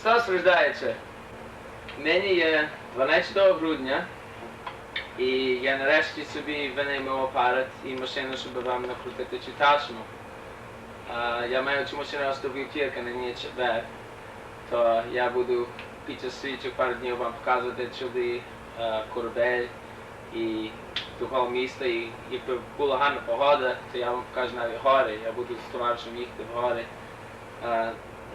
Христос рождається. Мені є 12 грудня, і я нарешті собі винаймав апарат і машину, щоб вам накрутити читачну. Я маю цю машину аж до вівторка, на ній четвер, то я буду під час слідчих пару днів вам показувати сюди корабель і того міста, і якби була гарна погода, то я вам покажу навіть гори, я буду з товаришем їхати в гори.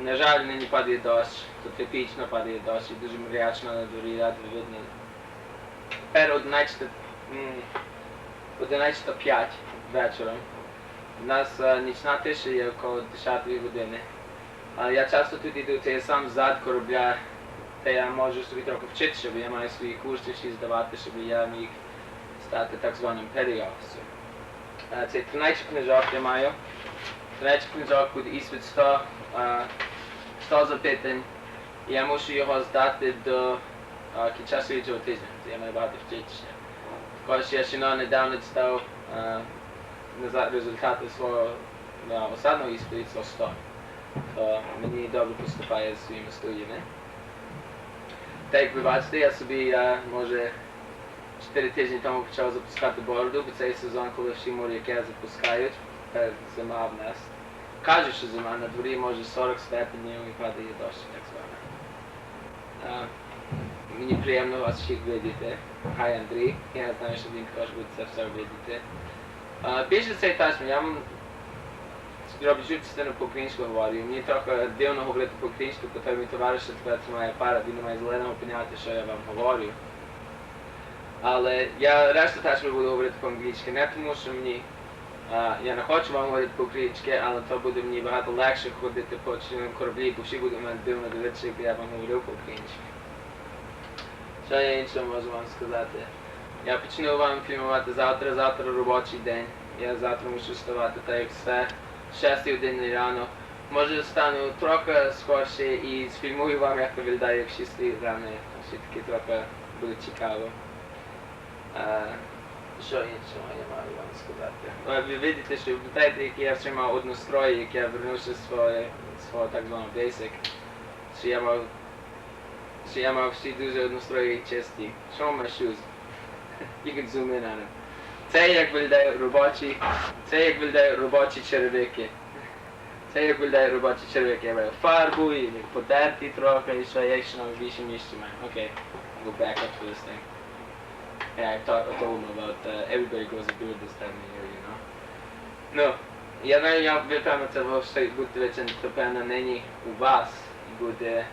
На жаль, нині падає дощ, то типічно падає дощ і дуже мрячно на дворі, ряд видно. Тепер 11:05 вечора. У нас нічна тиша є около 10 години. Я часто тут йду, це я сам ззад корабля, та я можу собі трохи вчити, щоб я маю свої курси всі здавати, щоб я міг стати так званим переофісом. Це 13 книжок я маю. 13 книжок буде іспит 100 запитань. Я мушу його здати до кінця слідчого тижня, то я маю багато вчитися. Також я ще недавно дістав результати свого осадного іспиту, це 100. То мені добре поступає з своїми студіями. Так як ви бачите, я собі, може, 4 тижні тому почав запускати бороду, бо цей сезон, коли всі моряки запускають, тепер зима в нас. Кажуть, що зима, на дворі може 40 степенів і падає дощ, так звано. Мені приємно вас всіх видіти. Хай Андрій, я знаю, що він також буде це все видіти. Більше цей тиждень я вам роблю частину по-українську говорю. Мені трохи дивно говорити по-українську, бо той мій товариш тепер тримає апарат, він не має зеленого поняття, що я вам говорю. Але я решту теж буду говорити по-англійськи, не тому що мені, я не хочу вам говорити по-українськи, але то буде мені багато легше ходити по кораблі, бо всі будуть мене дивно дивитися, якби я вам говорив по-українськи. Що я іншого можу вам сказати? Я почну вам фільмувати завтра робочий день. Я завтра мушу вставати так як все, 6 години рано. Може стану трохи скорше і сфільмую вам, як виглядає, як 6 рано. Ще таки трохи буде цікаво. Що іншого я маю вам сказати? Ви бачите, що пам'ятаєте, як я все мав однострої, як я вернувся з свого так званого basic. Що я мав всі дуже однострої чисті. Show my shoes. You can zoom in on them. Це як виглядають робочі черевики. Я маю фарбу, і потерті трохи, і що я ще на більше місці маю. Окей, go back up to this thing. Yeah, I told him about everybody grows a beard this time of year, you know. Ну, я знаю, ви певно це все будете вечір, то певно нині у вас буде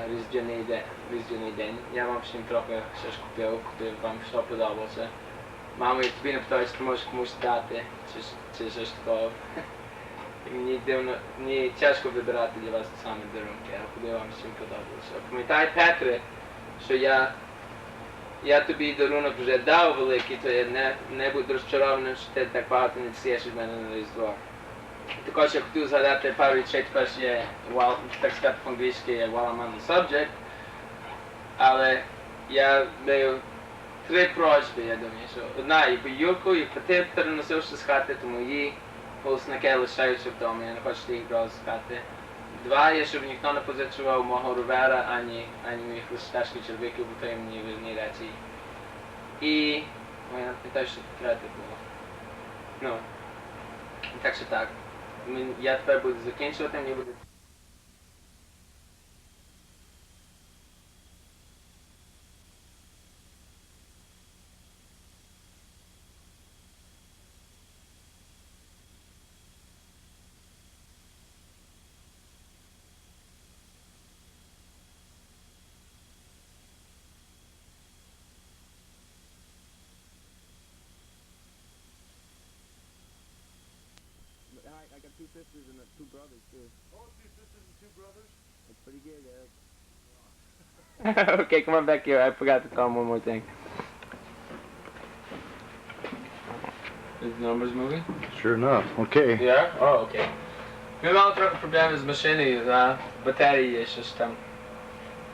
різдвяний день. Я вам всім трохи щось купив, вам що подобалося. Мамо, я тобі не питаю, чи ти можеш комусь дати, чи щось такого. Мені тяжко вибирати для вас саме дарунки, а куди вам всім подобалося. Пам'ятай, Петре, що я тобі дарунок вже дав великий, то я не буду розчарований, що ти так багато не ціниш від мене на Різдво. Також я хотів згадати пару речей, також є, так сказати по-англійськи, while I'm on the subject, але я маю 3 просьби, я думаю, що одна, і по Юрку, і по ти переносився з хати, тому її голосники лишаються вдома, я не хочу їх брати з хати. 2, є, щоб ніхто не позичував мого ровера, ані моїх листашків червиків, бо то є мені вірні речі. І, я не пам'ятаю, що третє було. Ну, так що так. Я тепер буду закінчувати, мені буде... I got 2 sisters and 2 brothers too. Oh, 2 sisters and 2 brothers? That's pretty good, Eric. Okay, come on back here. I forgot to tell him one more thing. Is the numbers moving? Sure enough. Okay. Yeah? Oh, okay. Ми мали трохи проблеми з машиною, батарії є щось там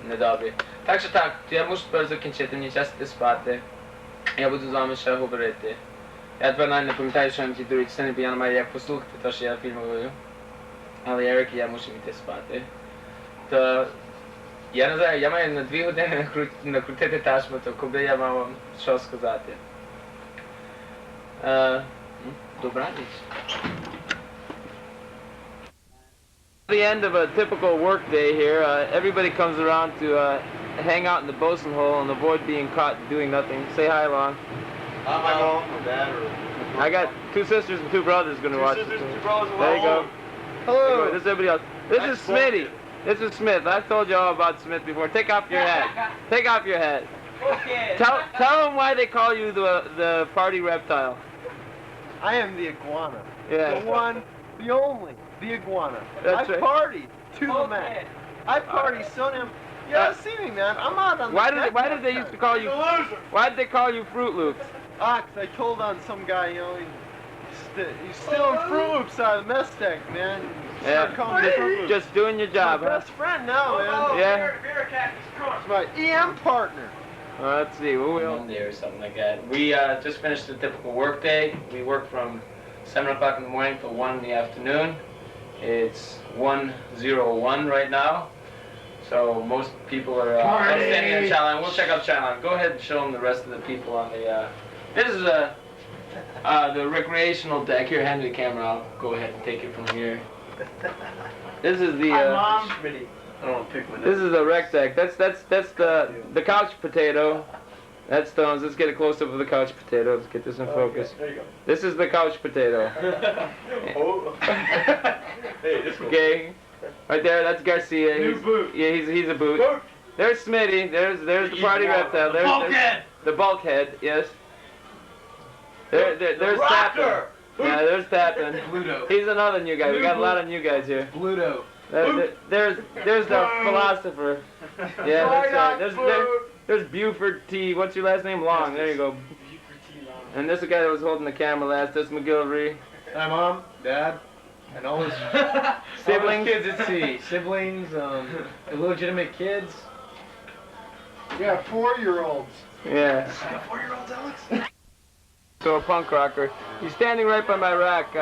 недобре. Так що так, я мушу тепер закінчити, мені час іти спати. Я буду з вами ще говорити. Я тепер навіть не пам'ятаю, що я ті другі частини, бо я не маю як послухати те, що я фільмую. Але Ерик і я мусимо йти спати. Я не знаю, я маю на 2 години накрутити ташму, коли я мав вам що сказати. Добра річ. At the end of a typical work day here, everybody comes around to hang out in the bosun hole and avoid being caught doing nothing. Say hi, Lon. My mom, my dad, or... I got 2 sisters and 2 brothers going to watch it. 2 sisters, 2 brothers, There you go. Hello. This is everybody else. This is Smitty. This is Smith. I've told you all about Smith before. Take off your hat. Take off your hat. Okay. Tell them why they call you the party reptile. I am the iguana. Yeah. The one, the only, the iguana. That's I right. party to the Okay. max. I party so damn... Yeah, see me, man. I'm out on Why the did they used to call you? Why did they call you Fruit Loops? Ah, 'cause I told on some guy, you know, he's stealing Fruit Loops out of the mess tank, man. He started calling me Fruit Loops. Just doing your My job, huh? best friend now, man. Yeah. It's my EM partner. Let's see. Monday or something like that. We just finished a typical work day. We work from 7 o'clock in the morning till 1 in the afternoon. It's 1:01 right now. So most people are standing in the chat line. We'll check out chat line. Go ahead and show them the rest of the people on the. This is the recreational deck. Here, hand me the camera. I'll go ahead and take it from here. This is the. Mom. I don't want to pick my This is the rec deck. That's the couch potato. That's Stones. Let's get a close up of the couch potato. Let's get this in focus. There you go. This is the couch potato. Oh. Hey, this one. Okay. Right there, that's Garcia. New boot. Yeah, he's a boot. Boot. There's Smitty. There's the party reptile. There's Bulkhead. the bulkhead. Yes. There's Tappin. rocker. Yeah, there's Tappin. Bluto. He's another new guy. We got a lot of new guys here. Bluto. There's the philosopher. Yeah, that's right. There's Buford T. What's your last name? Long. There you go. And this is the guy that was holding the camera last. That's McGillivray. Hi, Mom, Dad, and all his Siblings. kids at sea. Siblings, illegitimate kids. Yeah, 4-year-olds. Yeah. 4-year-olds, Alex? So a punk rocker. He's standing right by my rack.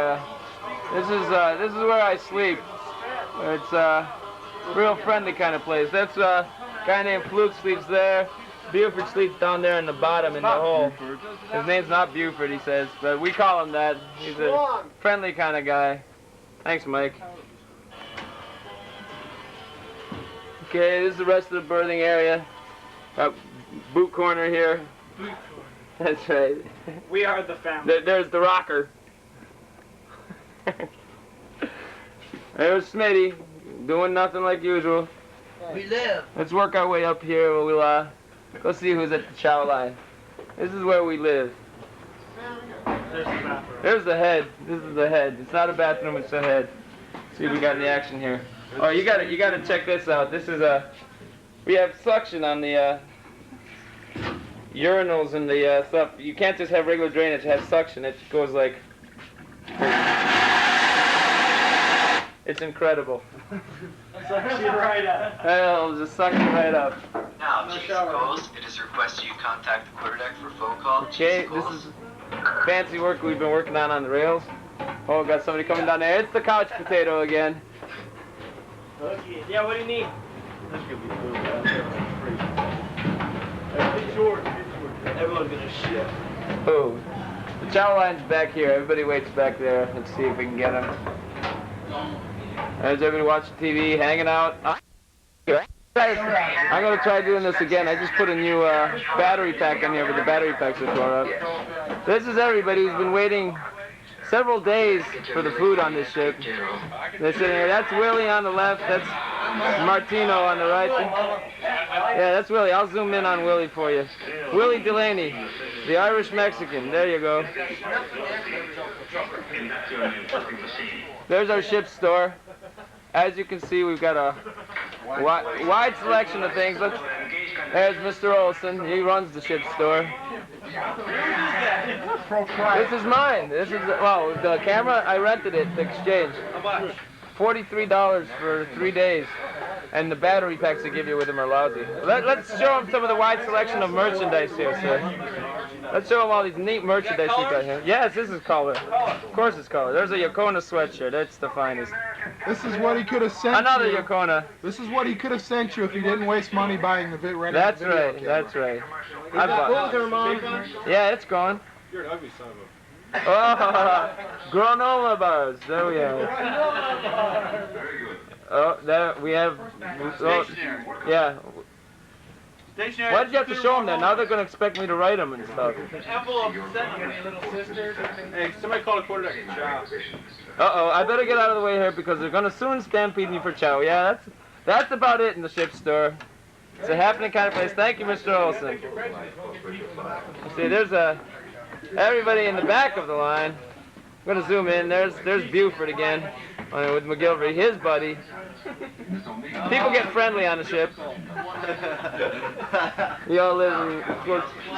This is where I sleep. It's a real friendly kind of place. That's a guy named Fluke sleeps there. Buford sleeps down there in the bottom in the hole. His name's not Buford, he says, but we call him that. He's a friendly kind of guy. Thanks, Mike. Okay, this is the rest of the berthing area. Boot corner here. That's right. We are the family. There's the rocker. There's Smitty, doing nothing like usual. We live. Let's work our way up here. We'll go see who's at the chow line. This is where we live. There's the bathroom. There's the head. This is the head. It's not a bathroom, it's the head. See if we got any action here. Oh, you gotta check this out. This is we have suction on the urinals and the stuff. You can't just have regular drainage. It has suction. It goes like. It's incredible. Sucks you right up. It'll just suck you right up. Now, Chief Coles, it is requested you contact the quarterdeck for phone call. Okay, Chief this Coles. is fancy work we've been working on the rails. Oh, got somebody coming down there. It's the couch potato again. Okay. Yeah, what do you need? Everyone's gonna shit. Oh, the chow line's back here. Everybody waits back there. Let's see if we can get them. There's everybody watching TV, hanging out. I'm gonna try doing this again. I just put a new battery pack on here, but the battery packs are tore up. This is everybody who's been waiting several days for the food on this ship. They're sitting here. That's Willie on the left. That's Martino on the right. Yeah, that's Willie. I'll zoom in on Willie for you. Willie Delaney, the Irish Mexican. There you go. There's our ship store. As you can see, we've got a wide selection of things. Look, there's Mr. Olson. He runs the ship store. This is mine. This is, well, the camera, I rented it to exchange. $43 for 3 days. And the battery packs they give you with them are lousy. Let's show them some of the wide selection of merchandise here, sir. Let's show them all these neat merchandise we got here. Yes, this is color. Of course it's color. There's a Yacona sweatshirt. That's the finest. This is what he could have sent Another you. Yacona. This is what he could have sent you if he didn't waste money buying the renting That's the video right. camera. That's right. Is that full there, Mom? Yeah, it's gone. You're an ugly son of a... Oh, granola bars. There we have it. Oh, there we have. Oh, yeah. Stationary. Why did you have to show them that? Now they're going to expect me to write them and stuff. Envelope sent to me, little sister. Hey, somebody call a Kodiak and chow. Uh-oh, I better get out of the way here because they're going to soon stampede me for chow. Yeah, that's about it in the ship store. It's a happening kind of place. Thank you, Mr. Olson. See, there's everybody in the back of the line. I'm going to zoom in. There's Buford again with McGilvery, his buddy. People get friendly on the ship. We all live in...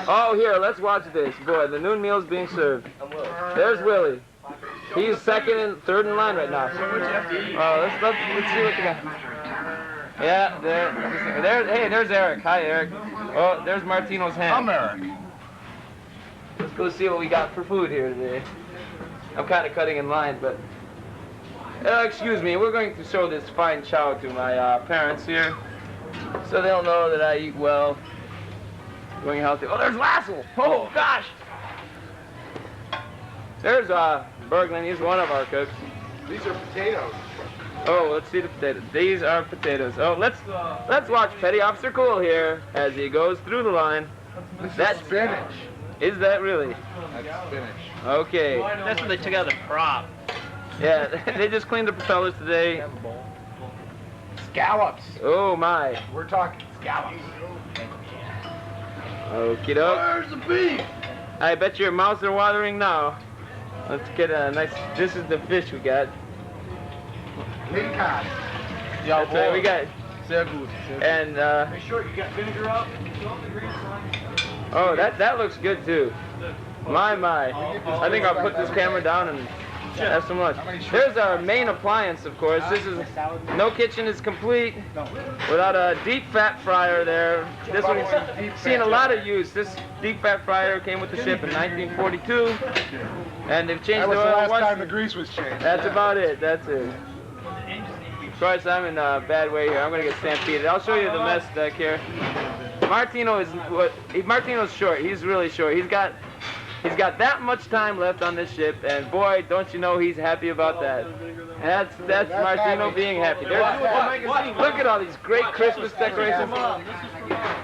Oh, here, let's watch this. Boy, the noon meal's being served. There's Willie. He's third in line right now. Oh, let's see what we got. Yeah, there's Eric. Hi, Eric. Oh, there's Martino's hand. I'm Eric. Let's go see what we got for food here today. I'm kind of cutting in line, but... excuse me, we're going to show this fine chow to my parents here, so they'll know that I eat well, going healthy. Oh, there's Lassell! Oh, gosh! There's Berglund, he's one of our cooks. These are potatoes. Oh, let's see the potatoes. These are potatoes. Oh, let's watch Petty Officer Cole here as he goes through the line. That's spinach. Is that really? That's spinach. Okay. That's when they took out the prop. Yeah, they just cleaned the propellers today. Scallops. Oh my. We're talking scallops. Okie doke. Where's the beef? I bet your mouths are watering now. Let's get a nice. This is the fish we got. King cod. That's right, we got. Sehr gut. And Hey, short, you got vinegar up? oh, that looks good too. My. I think I'll put this camera down and have some lunch. There's our main appliance, of course. This is no kitchen is complete without a deep fat fryer there. This one's seen a lot of use. This deep fat fryer came with the ship in 1942, and they've changed That was the the oil last once. time the grease was changed. That's about it. That's it. Of course, I'm in a bad way here. I'm gonna get stampeded. I'll show you the mess deck here. Martino's short. He's really short. He's got that much time left on this ship, and boy, don't you know he's happy about that. That's Martino being happy. Look at all these great Christmas decorations.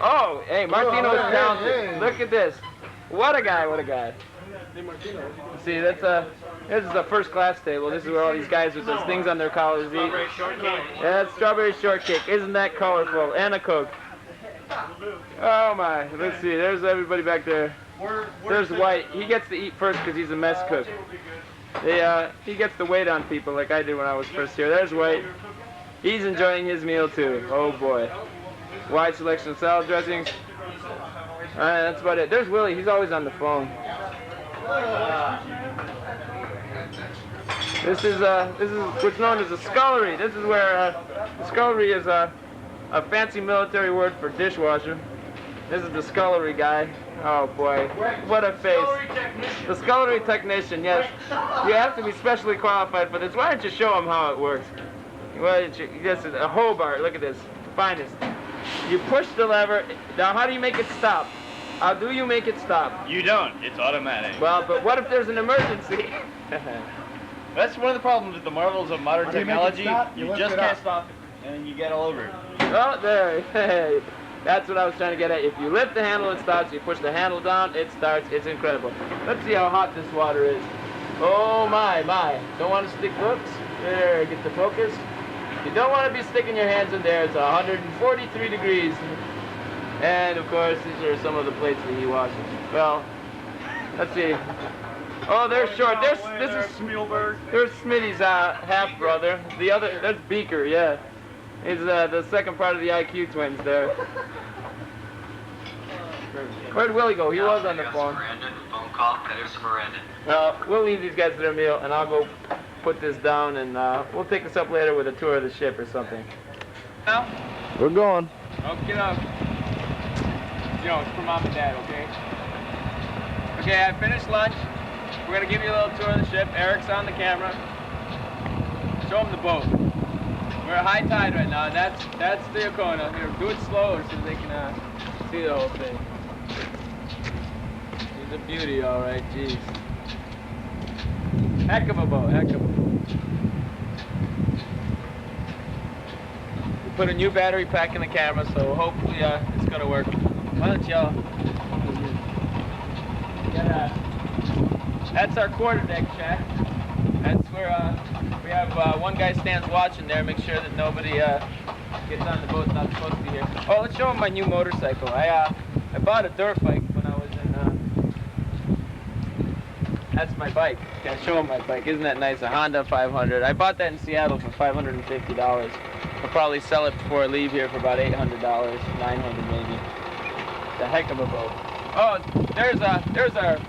Oh, hey, Martino is talented. Look at this. What a guy, what a guy. See, this is a first class table. This is where all these guys with those things on their collars eat. Yeah, that's strawberry shortcake. Isn't that colorful? And a Coke. Oh my, let's see, there's everybody back there. There's White. He gets to eat first because he's a mess cook. He gets to wait on people like I did when I was first here. There's White. He's enjoying his meal too. Oh boy. Wide selection of salad dressings. Alright, that's about it. There's Willie. He's always on the phone. This is what's known as a scullery. This is where the scullery is a fancy military word for dishwasher. This is the scullery guy. Oh boy, what a face. The scullery technician, yes. You have to be specially qualified for this. Why don't you show him how it works? Well, this is a Hobart. Look at this. Finest. You push the lever. Now, how do you make it stop? How do you make it stop? You don't. It's automatic. Well, but what if there's an emergency? That's one of the problems with the marvels of modern How do you make it technology. stop? You You lift just it can't up. stop it, and you get all over it. Oh, there. Hey, that's what I was trying to get at. If you lift the handle, it stops. You push the handle down, it starts. It's incredible. Let's see how hot this water is. Oh, my. Don't want to stick hooks? There, get the focus. You don't want to be sticking your hands in there. It's 143 degrees. And, of course, these are some of the plates that he washes. Well, let's see. Oh, they're short. This is Spielberg. There's Smitty's half-brother. The other, that's Beaker, yeah. He's the second part of the IQ twins there. Where'd Willie go? He was on the phone. Miranda, phone call. Headers to Miranda. We'll leave these guys to their meal, and I'll go put this down, and we'll take this up later with a tour of the ship or something. Now? We're going. Oh, get up. You know, it's for mom and dad, okay? Okay, I finished lunch. We're gonna give you a little tour of the ship. Eric's on the camera. Show Show them the boat. We're at high tide right now. That's the Yacona. Here, do it slower so they can see the whole thing. She's a beauty, all right. Jeez. Heck of a boat. Heck of a boat. We put a new battery pack in the camera, so hopefully it's gonna work. Why don't y'all? That's our quarterdeck shack. That's where we have one guy stands watching there, make sure that nobody gets on the boat not supposed to be here. Oh, let's show him my new motorcycle. I bought a dirt bike when I was in. That's my bike. Can I show him my bike? Isn't that nice? A Honda 500. I bought that in Seattle for $550. I'll probably sell it before I leave here for about $800, $900 maybe. It's a heck of a boat. Oh, there's our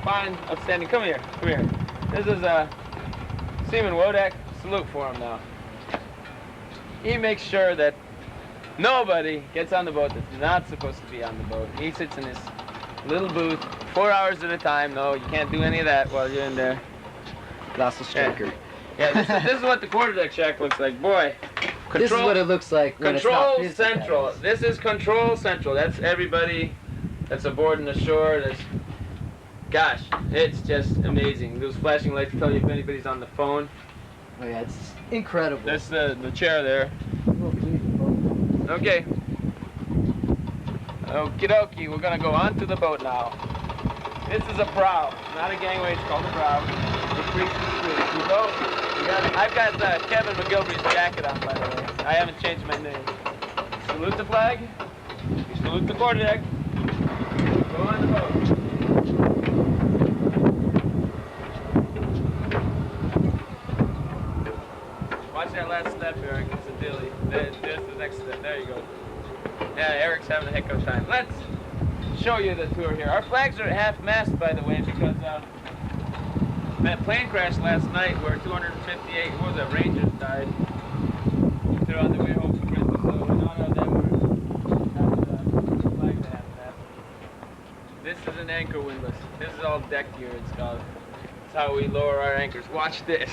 fine upstanding. Come here. This is Seaman Wodak. Salute for him now. He makes sure that nobody gets on the boat that's not supposed to be on the boat. He sits in his little booth 4 hours at a time. No, you can't do any of that while you're in there. That's the striker. Yeah, this is what the quarterdeck shack looks like. Boy, This is what it looks like when Control it's not Central. This is Control Central. That's everybody that's aboard on the shore. Gosh, it's just amazing. Those flashing lights tell you if anybody's on the phone. Oh yeah, it's incredible. That's the chair there. Okay. Okie dokie, we're gonna go onto the boat now. This is a prow, not a gangway, it's called a prow. It creaks and squeaks. You go. I've got Kevin McGilvery's jacket on, by the way. I haven't changed my name. Salute the flag. You salute the quarterdeck. Go on the boat. Watch that last step, Eric. It's a dilly. There's the next step. There you go. Yeah, Eric's having a heck of a time. Let's show you the tour here. Our flags are at half-mast, by the way, because that plane crash last night where 258, what was that, Rangers died. They're on their way home from Christmas, so none of them were flags at half-mast. This is an anchor windlass. This is all deck gear, it's called. It's how we lower our anchors. Watch this.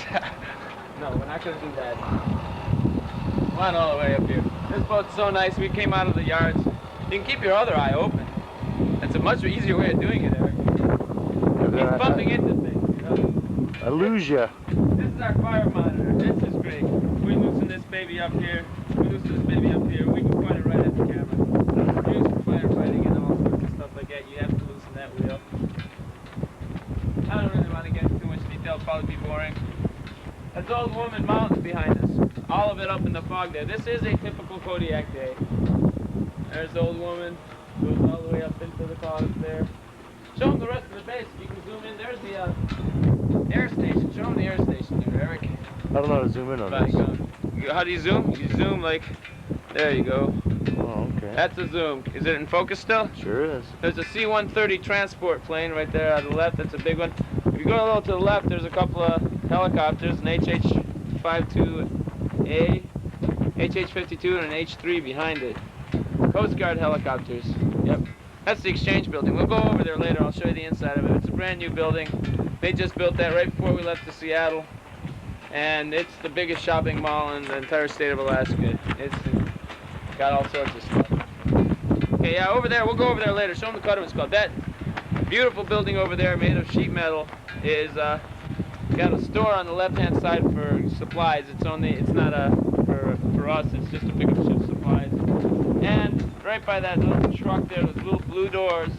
No, we're not going to do that. Come on all the way up here. This boat's so nice. We came out of the yards. You can keep your other eye open. That's a much easier way of doing it, Eric. He's bumping into things. Elyjiw. This is our fire monitor. This is great. We loosen this baby up here. We loosen this baby up here. We can point it right at the camera. Use for firefighting and all sorts of stuff like that. You have to loosen that wheel. I don't really want to get into too much detail. It'll probably be boring. That's Old Woman Mountain behind us. All of it up in the fog there. This is a typical Kodiak day. There's the Old Woman. Goes all the way up into the clouds there. Show them the rest of the base. You can zoom in. There's the air station. Show them the air station there, Eric. I don't know how to zoom in on this. How do you zoom? You zoom like, there you go. Oh, okay. That's a zoom. Is it in focus still? Sure is. There's a C-130 transport plane right there on the left. That's a big one. If you go a little to the left, there's a couple of helicopters, an HH-52A, HH-52, and an H-3 behind it. Coast Guard helicopters. Yep. That's the exchange building. We'll go over there later. I'll show you the inside of it. It's a brand new building. They just built that right before we left to Seattle. And it's the biggest shopping mall in the entire state of Alaska. It's got all sorts of stuff. Okay, yeah, over there. We'll go over there later. Show them the cut of it's called. That beautiful building over there made of sheet metal is got a store on the left-hand side for supplies. It's not for us. It's just to pick up ship supplies. And right by that little truck there, those little blue doors,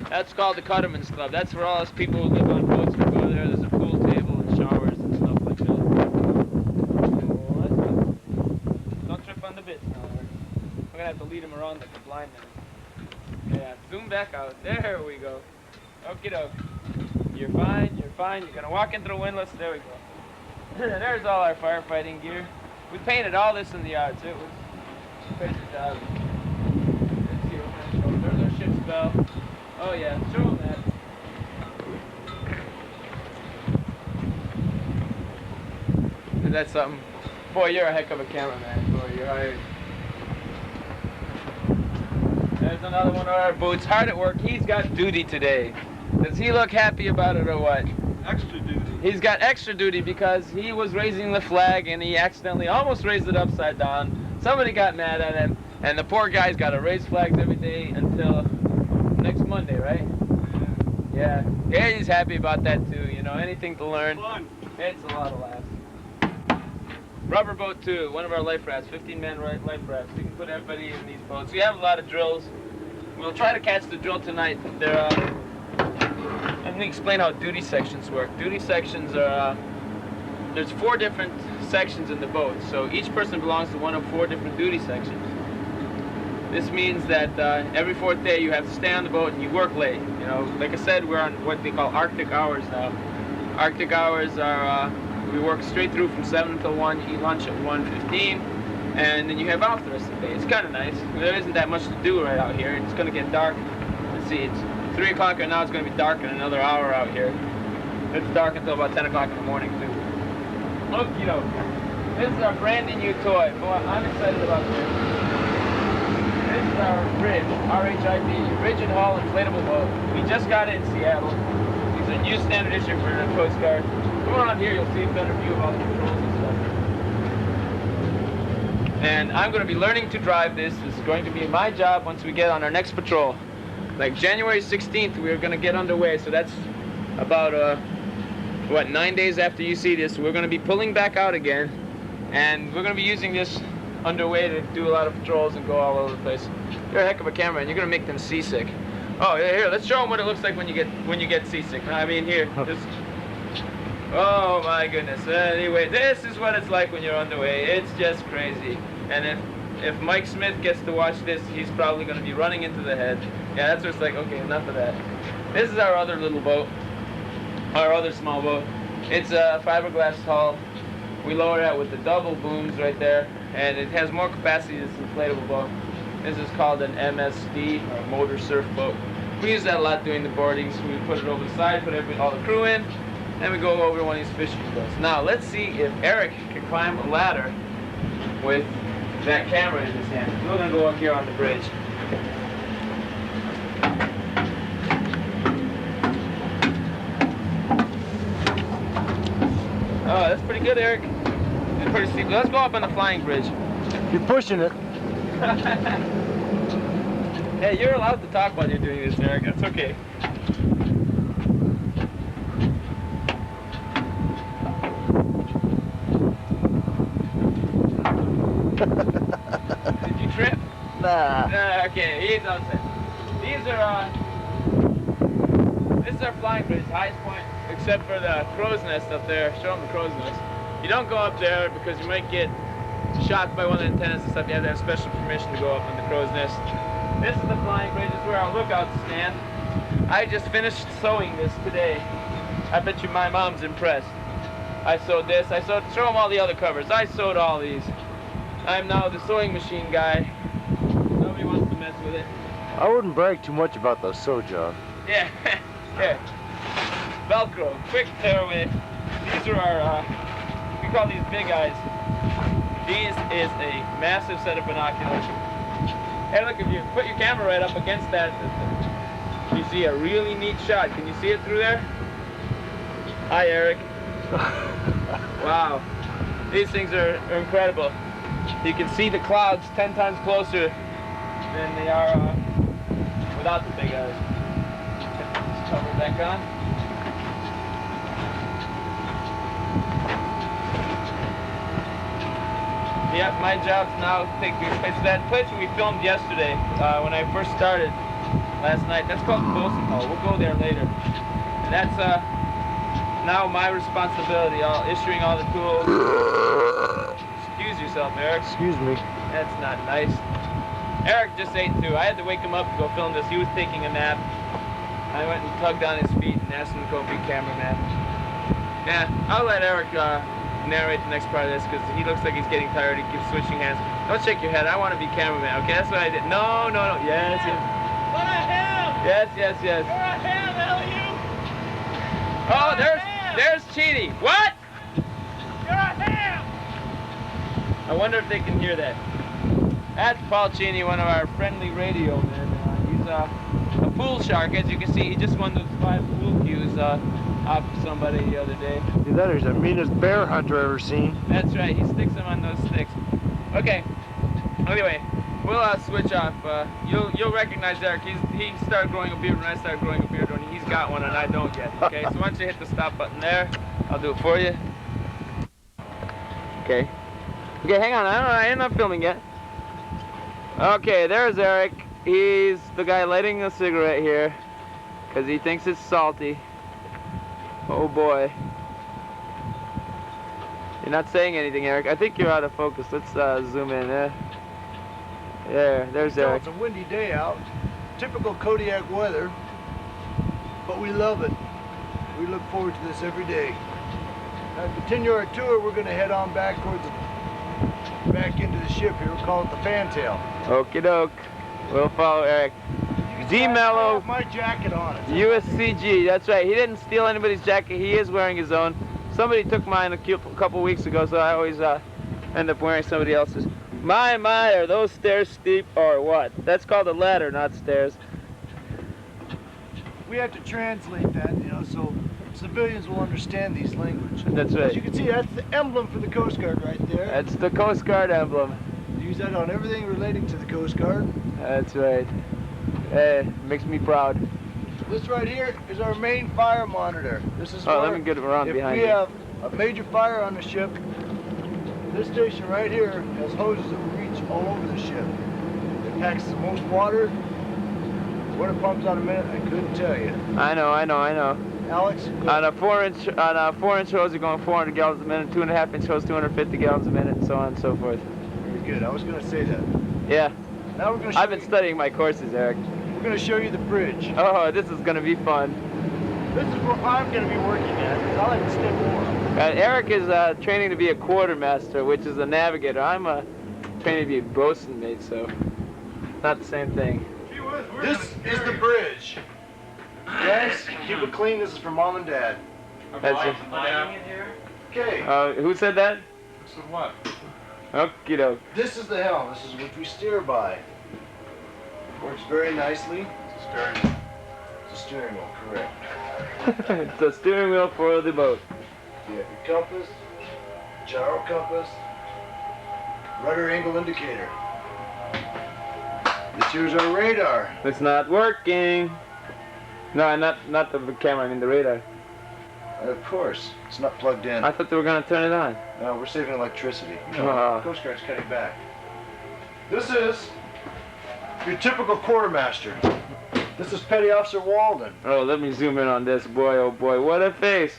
that's called the Cutterman's Club. That's for all us people who live on boats who go there. There's a pool table and showers and stuff like that. Don't trip on the bits now. We're gonna have to lead him around like a blind man. Yeah, zoom back out. There we go. Okie doke. You're fine, you're fine. You're gonna walk into the windlass. There we go. There's all our firefighting gear. We painted all this in the yards. It was a crazy job. Let's see what kind of show. There's our ship's bell. Oh yeah, show them that. Is that something? Boy, you're a heck of a cameraman. Boy, you're hired. There's another one of our boots. Hard at work. He's got duty today. Does he look happy about it or what? Extra duty. he's got extra duty because he was raising the flag and he accidentally almost raised it upside down. Somebody got mad at him, and the poor guy's got to raise flags every day until next Monday, right? Yeah. Yeah, he's happy about that too, you know, anything to learn. Fun. It's a lot of laughs. Rubber boat too, one of our life rafts, 15-man life rafts. We can put everybody in these boats. We have a lot of drills. We'll try to catch the drill tonight. Let me explain how duty sections work. Duty sections are, there's 4 different sections in the boat. So each person belongs to one of 4 different duty sections. This means that every 4th day you have to stay on the boat and you work late. You know, like I said, we're on what they call Arctic hours now. Arctic hours are, we work straight through from 7 until 1, you eat lunch at 1:15, and then you have off the rest of the day. It's kind of nice. There isn't that much to do right out here. It's going to get dark. Let's see, it's 3 o'clock right now. It's going to be dark in another hour out here. It's dark until about 10 o'clock in the morning, too. Okie doke. This is our brand new toy. Boy, I'm excited about this. This is our Ridge, R-H-I-D, Rigid Hull Inflatable Boat. We just got it in Seattle. It's a new standard issue for the Coast Guard. Come around here, you'll see a better view of all the controls and stuff. And I'm going to be learning to drive this. This is going to be my job once we get on our next patrol. Like January 16th, we're going to get underway, so that's about, 9 days after you see this. We're going to be pulling back out again, and we're going to be using this underway to do a lot of patrols and go all over the place. You're a heck of a camera, and you're going to make them seasick. Oh, yeah, here, let's show them what it looks like when you get seasick. I mean, here, just... Oh my goodness. Anyway, this is what it's like when you're underway. It's just crazy. And if Mike Smith gets to watch this, he's probably going to be running into the head. Yeah, that's what it's like. Okay, enough of that. This is our other little boat. Our other small boat. It's a fiberglass hull. We lower that with the double booms right there. And it has more capacity than this inflatable boat. This is called an MSD, or motor surf boat. We use that a lot doing the boardings. We put it over the side, put all the crew in. Then we go over one of these fishing boats. Now, let's see if Eric can climb a ladder with that camera in his hand. We're going to go up here on the bridge. Oh, that's pretty good, Eric. It's pretty steep. Let's go up on the flying bridge. You're pushing it. Hey, you're allowed to talk while you're doing this, Eric. That's okay. Did you trip? Nah. Okay, he's outside. These are, this is our flying bridge, highest point, except for the crow's nest up there. Show them the crow's nest. You don't go up there because you might get shot by one of the antennas and stuff. You have to have special permission to go up on the crow's nest. This is the flying bridge. This is where our lookouts stand. I just finished sewing this today. I bet you my mom's impressed. I sewed this. Show them all the other covers. I sewed all these. I'm now the sewing machine guy. Nobody wants to mess with it. I wouldn't brag too much about the sew job. Yeah. Here. Velcro. Quick tearaway. These are our, we call these big eyes. These is a massive set of binoculars. Hey, look, if you put your camera right up against that, you see a really neat shot. Can you see it through there? Hi, Eric. Wow. These things are incredible. You can see the clouds 10 times closer than they are without the big eyes. Put this cover back on. Yep, my job's now to take these places. That place we filmed yesterday when I first started last night, that's called Wilson Hall. We'll go there later. And that's now my responsibility, issuing all the tools. Excuse yourself, Eric. Excuse me. That's not nice. Eric just ate too. I had to wake him up to go film this. He was taking a nap. I went and tugged on his feet and asked him to go be cameraman. Yeah, I'll let Eric narrate the next part of this because he looks like he's getting tired. He keeps switching hands. Don't shake your head. I want to be cameraman. Okay, that's what I did. No, no, no. Yes, yes. What a ham! Yes, yes, yes. You're a ham, Elyjiw! Oh, there's Cheaty. What? You're a ham! I wonder if they can hear that. That's Paul Cheney, one of our friendly radio men. He's a pool shark, as you can see. He just won those 5 pool cues. off of somebody the other day. That is the meanest bear hunter I've ever seen. That's right, he sticks them on those sticks. Okay, anyway, we'll switch off. You'll recognize Eric. He started growing a beard when I started growing a beard, and he's got one and I don't yet. Okay, so why don't you hit the stop button there? I'll do it for you. Okay. Okay, hang on, I'm not filming yet. Okay, there's Eric. He's the guy lighting a cigarette here because he thinks it's salty. Oh boy. You're not saying anything, Eric. I think you're out of focus. Let's zoom in there. There's Eric. It's a windy day out. Typical Kodiak weather. But we love it. We look forward to this every day. Now, to continue our tour, we're going to head on back into the ship here. We'll call it the Fantail. Okie doke. We'll follow Eric. D-Mellow. My jacket on it. USCG. That's right. He didn't steal anybody's jacket. He is wearing his own. Somebody took mine a couple weeks ago, so I always end up wearing somebody else's. My, are those stairs steep or what? That's called a ladder, not stairs. We have to translate that, so civilians will understand these language. That's right. As you can see, that's the emblem for the Coast Guard right there. That's the Coast Guard emblem. Use that on everything relating to the Coast Guard. That's right. Hey, makes me proud. This right here is our main fire monitor. This is let me get around behind you. If we have a major fire on the ship, this station right here has hoses that reach all over the ship. It packs the most water. What it pumps out a minute, I couldn't tell you. I know. Alex? On a 4-inch hose, you're going 400 gallons a minute. 2.5-inch hose, 250 gallons a minute, and so on and so forth. Very good. I was going to say that. Yeah. Now we're going to I've been studying my courses, Eric. We're going to show you the bridge. Oh, this is going to be fun. This is where I'm going to be working at, because I like to stay warm. Eric is training to be a quartermaster, which is a navigator. I'm training to be a bosun mate, so not the same thing. This is the bridge. Guys, keep it clean. This is for Mom and Dad. That's it. Okay. Who said that? So what? Okie doke. This is the helm. This is what we steer by. Works very nicely. It's a steering wheel. It's a steering wheel, correct. It's the steering wheel for the boat. You have your compass, gyro compass, rudder angle indicator. This here's our radar. It's not working. No, not the camera, I mean the radar. Of course, it's not plugged in. I thought they were going to turn it on. No, we're saving electricity. Oh. Coast Guard's cutting back. This is your typical quartermaster. This is Petty Officer Walden. Oh, let me zoom in on this. Boy, oh boy, what a face.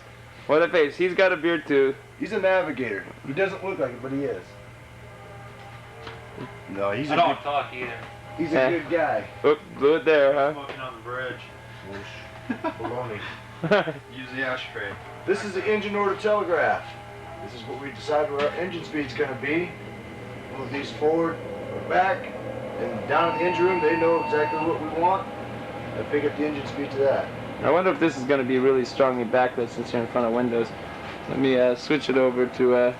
What a face. He's got a beard too. He's a navigator. He doesn't look like it, but he is. No, he's I don't talk either. He's a good guy. Oh, blew it there, huh? Smoking on the bridge. Baloney. Use the ashtray. This is the engine order telegraph. This is what we decide where our engine speed's going to be. Move these forward or back, and down at the engine room, they know exactly what we want. I pick up the engine speed to that. I wonder if this is going to be really strongly backlit since you're in front of windows. Let me switch it over to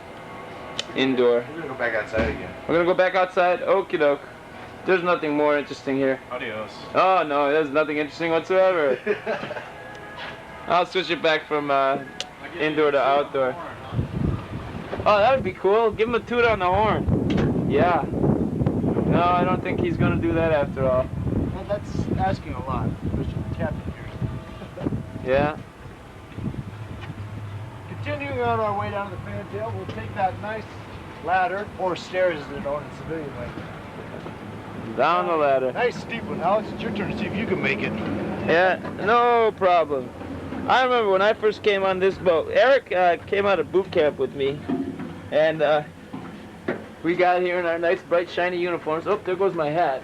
indoor. We're going to go back outside again. We're going to go back outside? Okie doke. There's nothing more interesting here. Adios. Oh no, there's nothing interesting whatsoever. I'll switch it back from indoor to outdoor. Oh, that would be cool. Give him a toot on the horn. Yeah. No, I don't think he's going to do that after all. Well, that's asking a lot, Mr. Captain here. Yeah. Continuing on our way down to the Fantail, we'll take that nice ladder, or stairs as they're known in civilian language. Down the ladder. Nice steep one. Alex, it's your turn to see if you can make it. Yeah, no problem. I remember when I first came on this boat, Eric came out of boot camp with me, and we got here in our nice, bright, shiny uniforms. Oh, there goes my hat.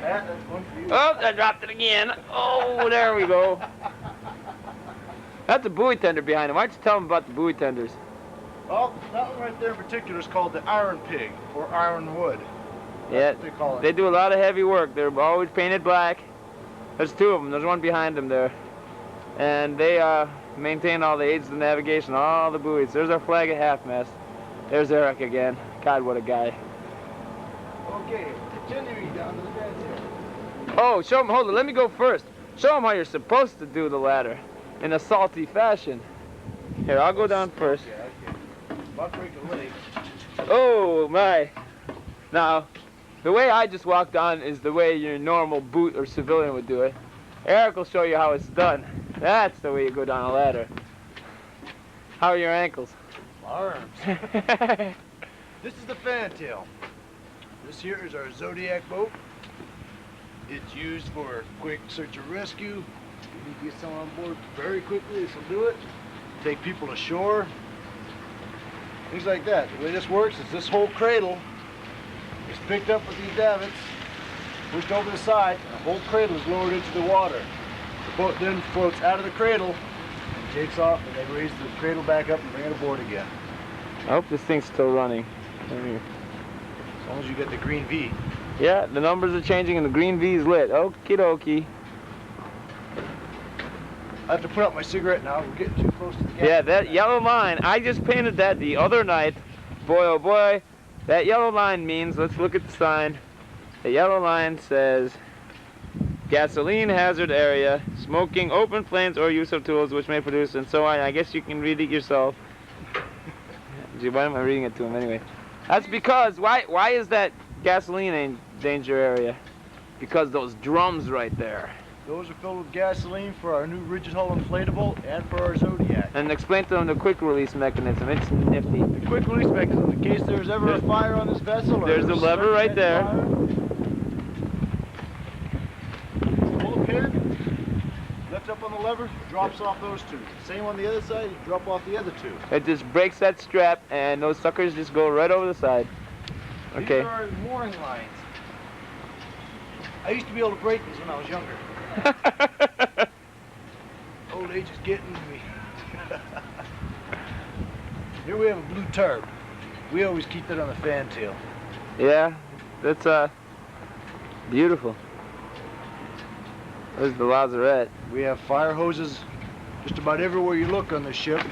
That's one for you. Oh, I dropped it again. Oh, there we go. That's a buoy tender behind him. Why don't you tell him about the buoy tenders? Well, that one right there in particular is called the Iron Pig, or Iron Wood. Yeah, That's what they call it. they do a lot of heavy work. They're always painted black. There's two of them. There's one behind them there. And they maintain all the aids to navigation, all the buoys. There's our flag at half-mast. There's Eric again. God, what a guy. Okay, continuing down to the Fantail. Oh, show him. Hold it. Let me go first. Show him how you're supposed to do the ladder. in a salty fashion. Here, I'll go down first. About break a leg. Oh my! Now, the way I just walked on is the way your normal boot or civilian would do it. Eric will show you how it's done. That's the way you go down a ladder. How are your ankles? Arms. This is the fantail. This here is our Zodiac boat. It's used for quick search and rescue. You need to get someone on board very quickly. This will do it. Take people ashore. Things like that. The way this works is this whole cradle is picked up with these davits, pushed over the side, and the whole cradle is lowered into the water. The boat then floats out of the cradle and takes off, and they raise the cradle back up and bring it aboard again. I hope this thing's still running. As long as you get the green V. Yeah, the numbers are changing and the green V is lit. Okie dokie. I have to put out my cigarette now. We're getting too close to the gas. Yeah, that yellow line, I just painted that the other night. Boy, oh boy, that yellow line means, let's look at the sign. The yellow line says, gasoline hazard area, smoking, open flames, or use of tools which may produce, and so on. I guess you can read it yourself. Gee, why am I reading it to him anyway? That's because, why is that gasoline in danger area? Because those drums right there. Those are filled with gasoline for our new rigid hull inflatable and for our Zodiac. And explain to them the quick release mechanism. It's nifty. The quick release mechanism, in case there's ever a fire on this vessel. There's a lever right there. Pull a pin, lift up on the lever, drops off those two. Same on the other side, you drop off the other two. It just breaks that strap and those suckers just go right over the side. Okay. These are our mooring lines. I used to be able to break these when I was younger. Old age is getting to me. Here we have a blue tarp. We always keep that on the fantail. Yeah, that's beautiful. There's the lazarette. We have fire hoses just about everywhere you look on the ship.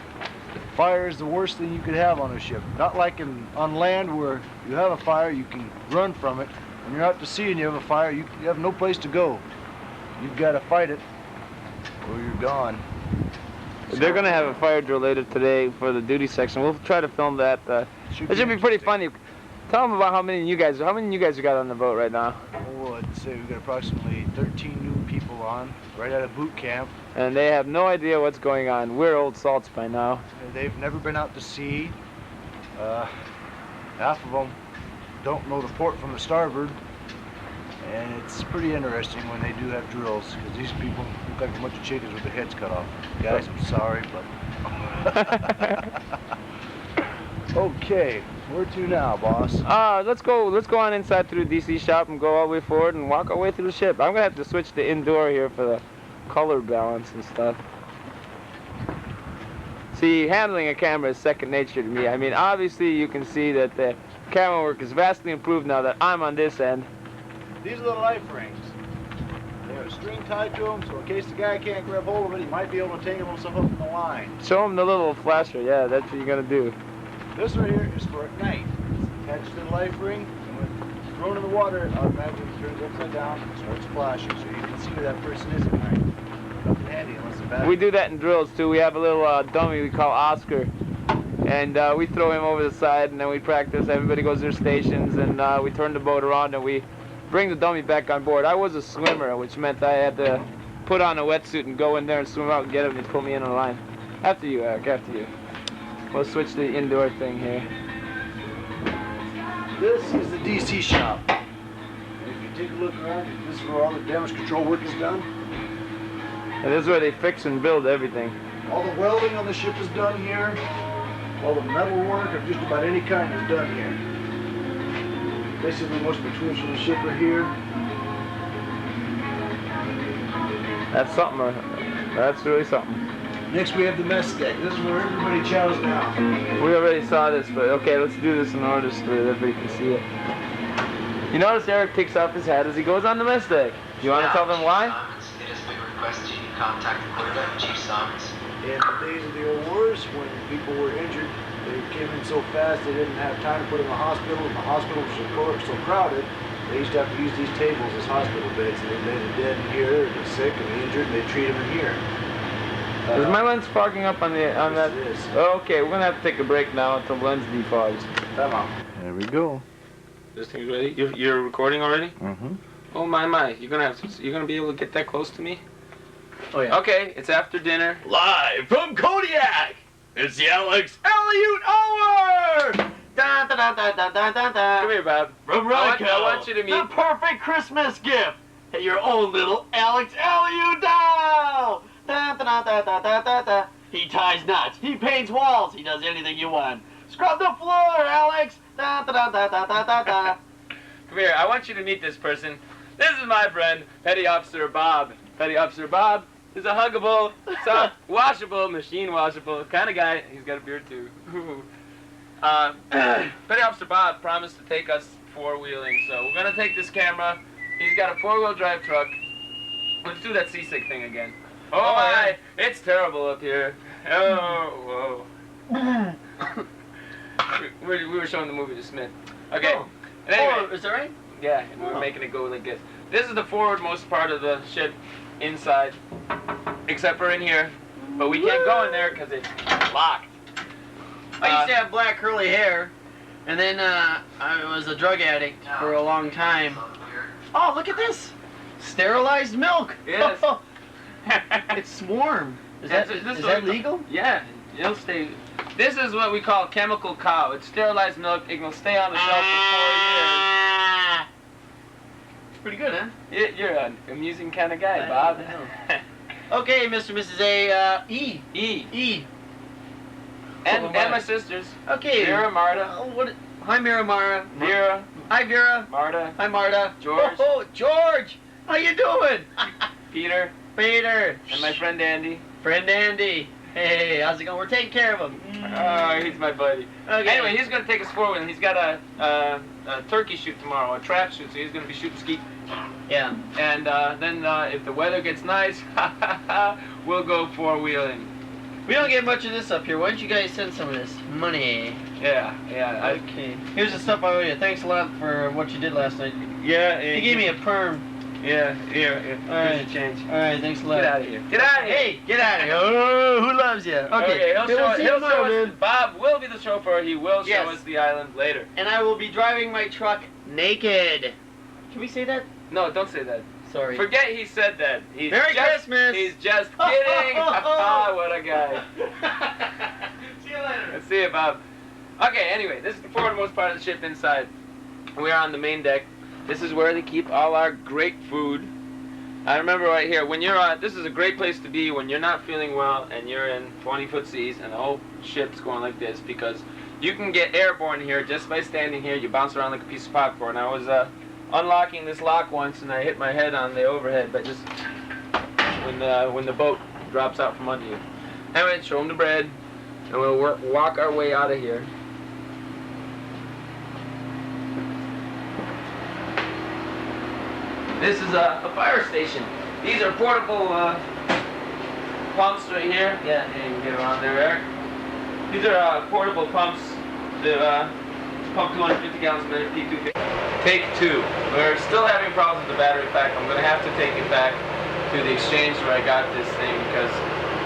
Fire is the worst thing you could have on a ship. Not like on land where you have a fire, you can run from it. When you're out to sea and you have a fire, you have no place to go. You've got to fight it or you're gone. They're going to have a fire drill later today for the duty section. We'll try to film that. It should be pretty funny. Tell them about how many of you guys you got on the boat right now. Oh, I'd say we've got approximately 13 new people on, right out of boot camp. And they have no idea what's going on. We're old salts by now. They've never been out to sea. Half of them don't know the port from the starboard. And it's pretty interesting when they do have drills, because these people look like a bunch of chickens with their heads cut off. Guys, I'm sorry, but... Okay, where to now, boss? Let's go on inside through the DC shop and go all the way forward and walk our way through the ship. I'm gonna have to switch to indoor here for the color balance and stuff. See, handling a camera is second nature to me. I mean, obviously you can see that the camera work is vastly improved now that I'm on this end. These are the life rings. They have a string tied to them, so in case the guy can't grab hold of it, he might be able to tangle himself up in the line. Show him the little flasher. Yeah, that's what you're gonna do. This right here is for at night. It's attached to the life ring, and when it's thrown in the water, it automatically turns upside down and starts flashing, so you can see who that person is at night. Nothing handy unless the battery. We do that in drills too. We have a little dummy we call Oscar, and we throw him over the side, and then we practice. Everybody goes to their stations, and we turn the boat around, and we bring the dummy back on board. I was a swimmer, which meant I had to put on a wetsuit and go in there and swim out and get him and put me in a line. After you, Eric, after you. We'll switch to the indoor thing here. This is the DC shop. And if you take a look around, this is where all the damage control work is done. And this is where they fix and build everything. All the welding on the ship is done here. All the metal work of just about any kind is done here. Basically, most of the tools from the ship are here. That's something. That's really something. Next, we have the mess deck. This is where everybody chows down. We already saw this, but okay, let's do this in order so that everybody can see it. You notice Eric takes off his hat as he goes on the mess deck. Do you want to tell them why? It has been requested you contact the quarterdeck, Chief Summons. In the days of the old wars, when people were injured, they came in so fast they didn't have time to put them in the hospital, and the hospitals were so crowded, they used to have to use these tables as hospital beds, and they lay the dead in here, the sick and the injured, and they treat them in here. Is my lens fogging up on that? Okay, we're gonna have to take a break now until the lens defogs. There we go. This thing's ready. You're recording already? Mm-hmm. Oh my! You're gonna be able to get that close to me? Oh yeah. Okay, it's after dinner. Live from Kodiak, it's the Elyjiw Hour! Da, da, da, da, da, da, da, da. Come here, Bob. From I Ryko, want you to meet. the perfect Christmas gift. Hey, your own little Elyjiw doll! Da, da, da, da, da, da, da, da. He ties knots, he paints walls, he does anything you want. Scrub the floor, Alex! Da, da, da, da, da, da, da, da. Come here, I want you to meet this person. This is my friend, Petty Officer Bob. Petty Officer Bob is a huggable, soft, washable, machine washable kind of guy. He's got a beard too. Petty Officer Bob promised to take us four-wheeling, so we're gonna take this camera. He's got a four-wheel drive truck. Let's do that seasick thing again. Oh my, it's terrible up here. Oh, whoa. we were showing the movie to Smith. Okay. Oh. And anyway, Oh, is that right? yeah, and we were making it go like this. This is the forwardmost part of the ship inside, except for in here. But we can't go in there because it's locked. I used to have black curly hair, and then I was a drug addict for a long time. Oh, look at this! Sterilized milk! Yes. It's warm. Is This that legal? Yeah, it'll stay. This is what we call chemical cow. It's sterilized milk. It will stay on the shelf for 4 years. It's pretty good, huh? You're an amusing kind of guy, I Bob. know. Okay, Mr. and Mrs. A, E. E. E. And my sisters. Okay. Vera, Marta. Hi, Mara. Vera. Hi, Vera. Marta. Hi, Marta. George. Oh, George. How you doing? Peter. Peter. And my friend Andy. Friend Andy. Hey, how's it going? We're taking care of him. Oh, he's my buddy. Okay. Anyway, he's going to take us forward, and he's got a turkey shoot tomorrow, a trap shoot, so he's going to be shooting skeet. Yeah. And then if the weather gets nice, we'll go four-wheeling. We don't get much of this up here. Why don't you guys send some of this money? Yeah. Okay. Here's the stuff I owe you. Thanks a lot for what you did last night. Yeah. You gave me a perm. Yeah. Here. All right. Here's the change. All right. Thanks a lot. Get out of here. Get out of here. Hey, get out of here. Oh, who loves you? Okay. He'll see show you tomorrow, us. man. Bob will be the chauffeur. He will show Yes. us the island later. And I will be driving my truck naked. Can we say that? No, don't say that. Sorry. Forget he said that. He's Merry just, Christmas. He's just kidding. What a guy. See you later. Let's see it, Bob. Okay, anyway, this is the forwardmost part of the ship inside. We are on the main deck. This is where they keep all our great food. I remember right here, when you're on, this is a great place to be when you're not feeling well and you're in 20-foot seas and the whole ship's going like this, because you can get airborne here just by standing here. You bounce around like a piece of popcorn. I was unlocking this lock once and I hit my head on the overhead, but just when the boat drops out from under you. Anyway, show them the bread, and we'll walk our way out of here. This is a fire station. These are portable pumps right here. Yeah, you can get around there, Eric. These are portable pumps. They pump 250 gallons a minute, P250. Take two. We're still having problems with the battery pack. I'm going to have to take it back to the exchange where I got this thing, because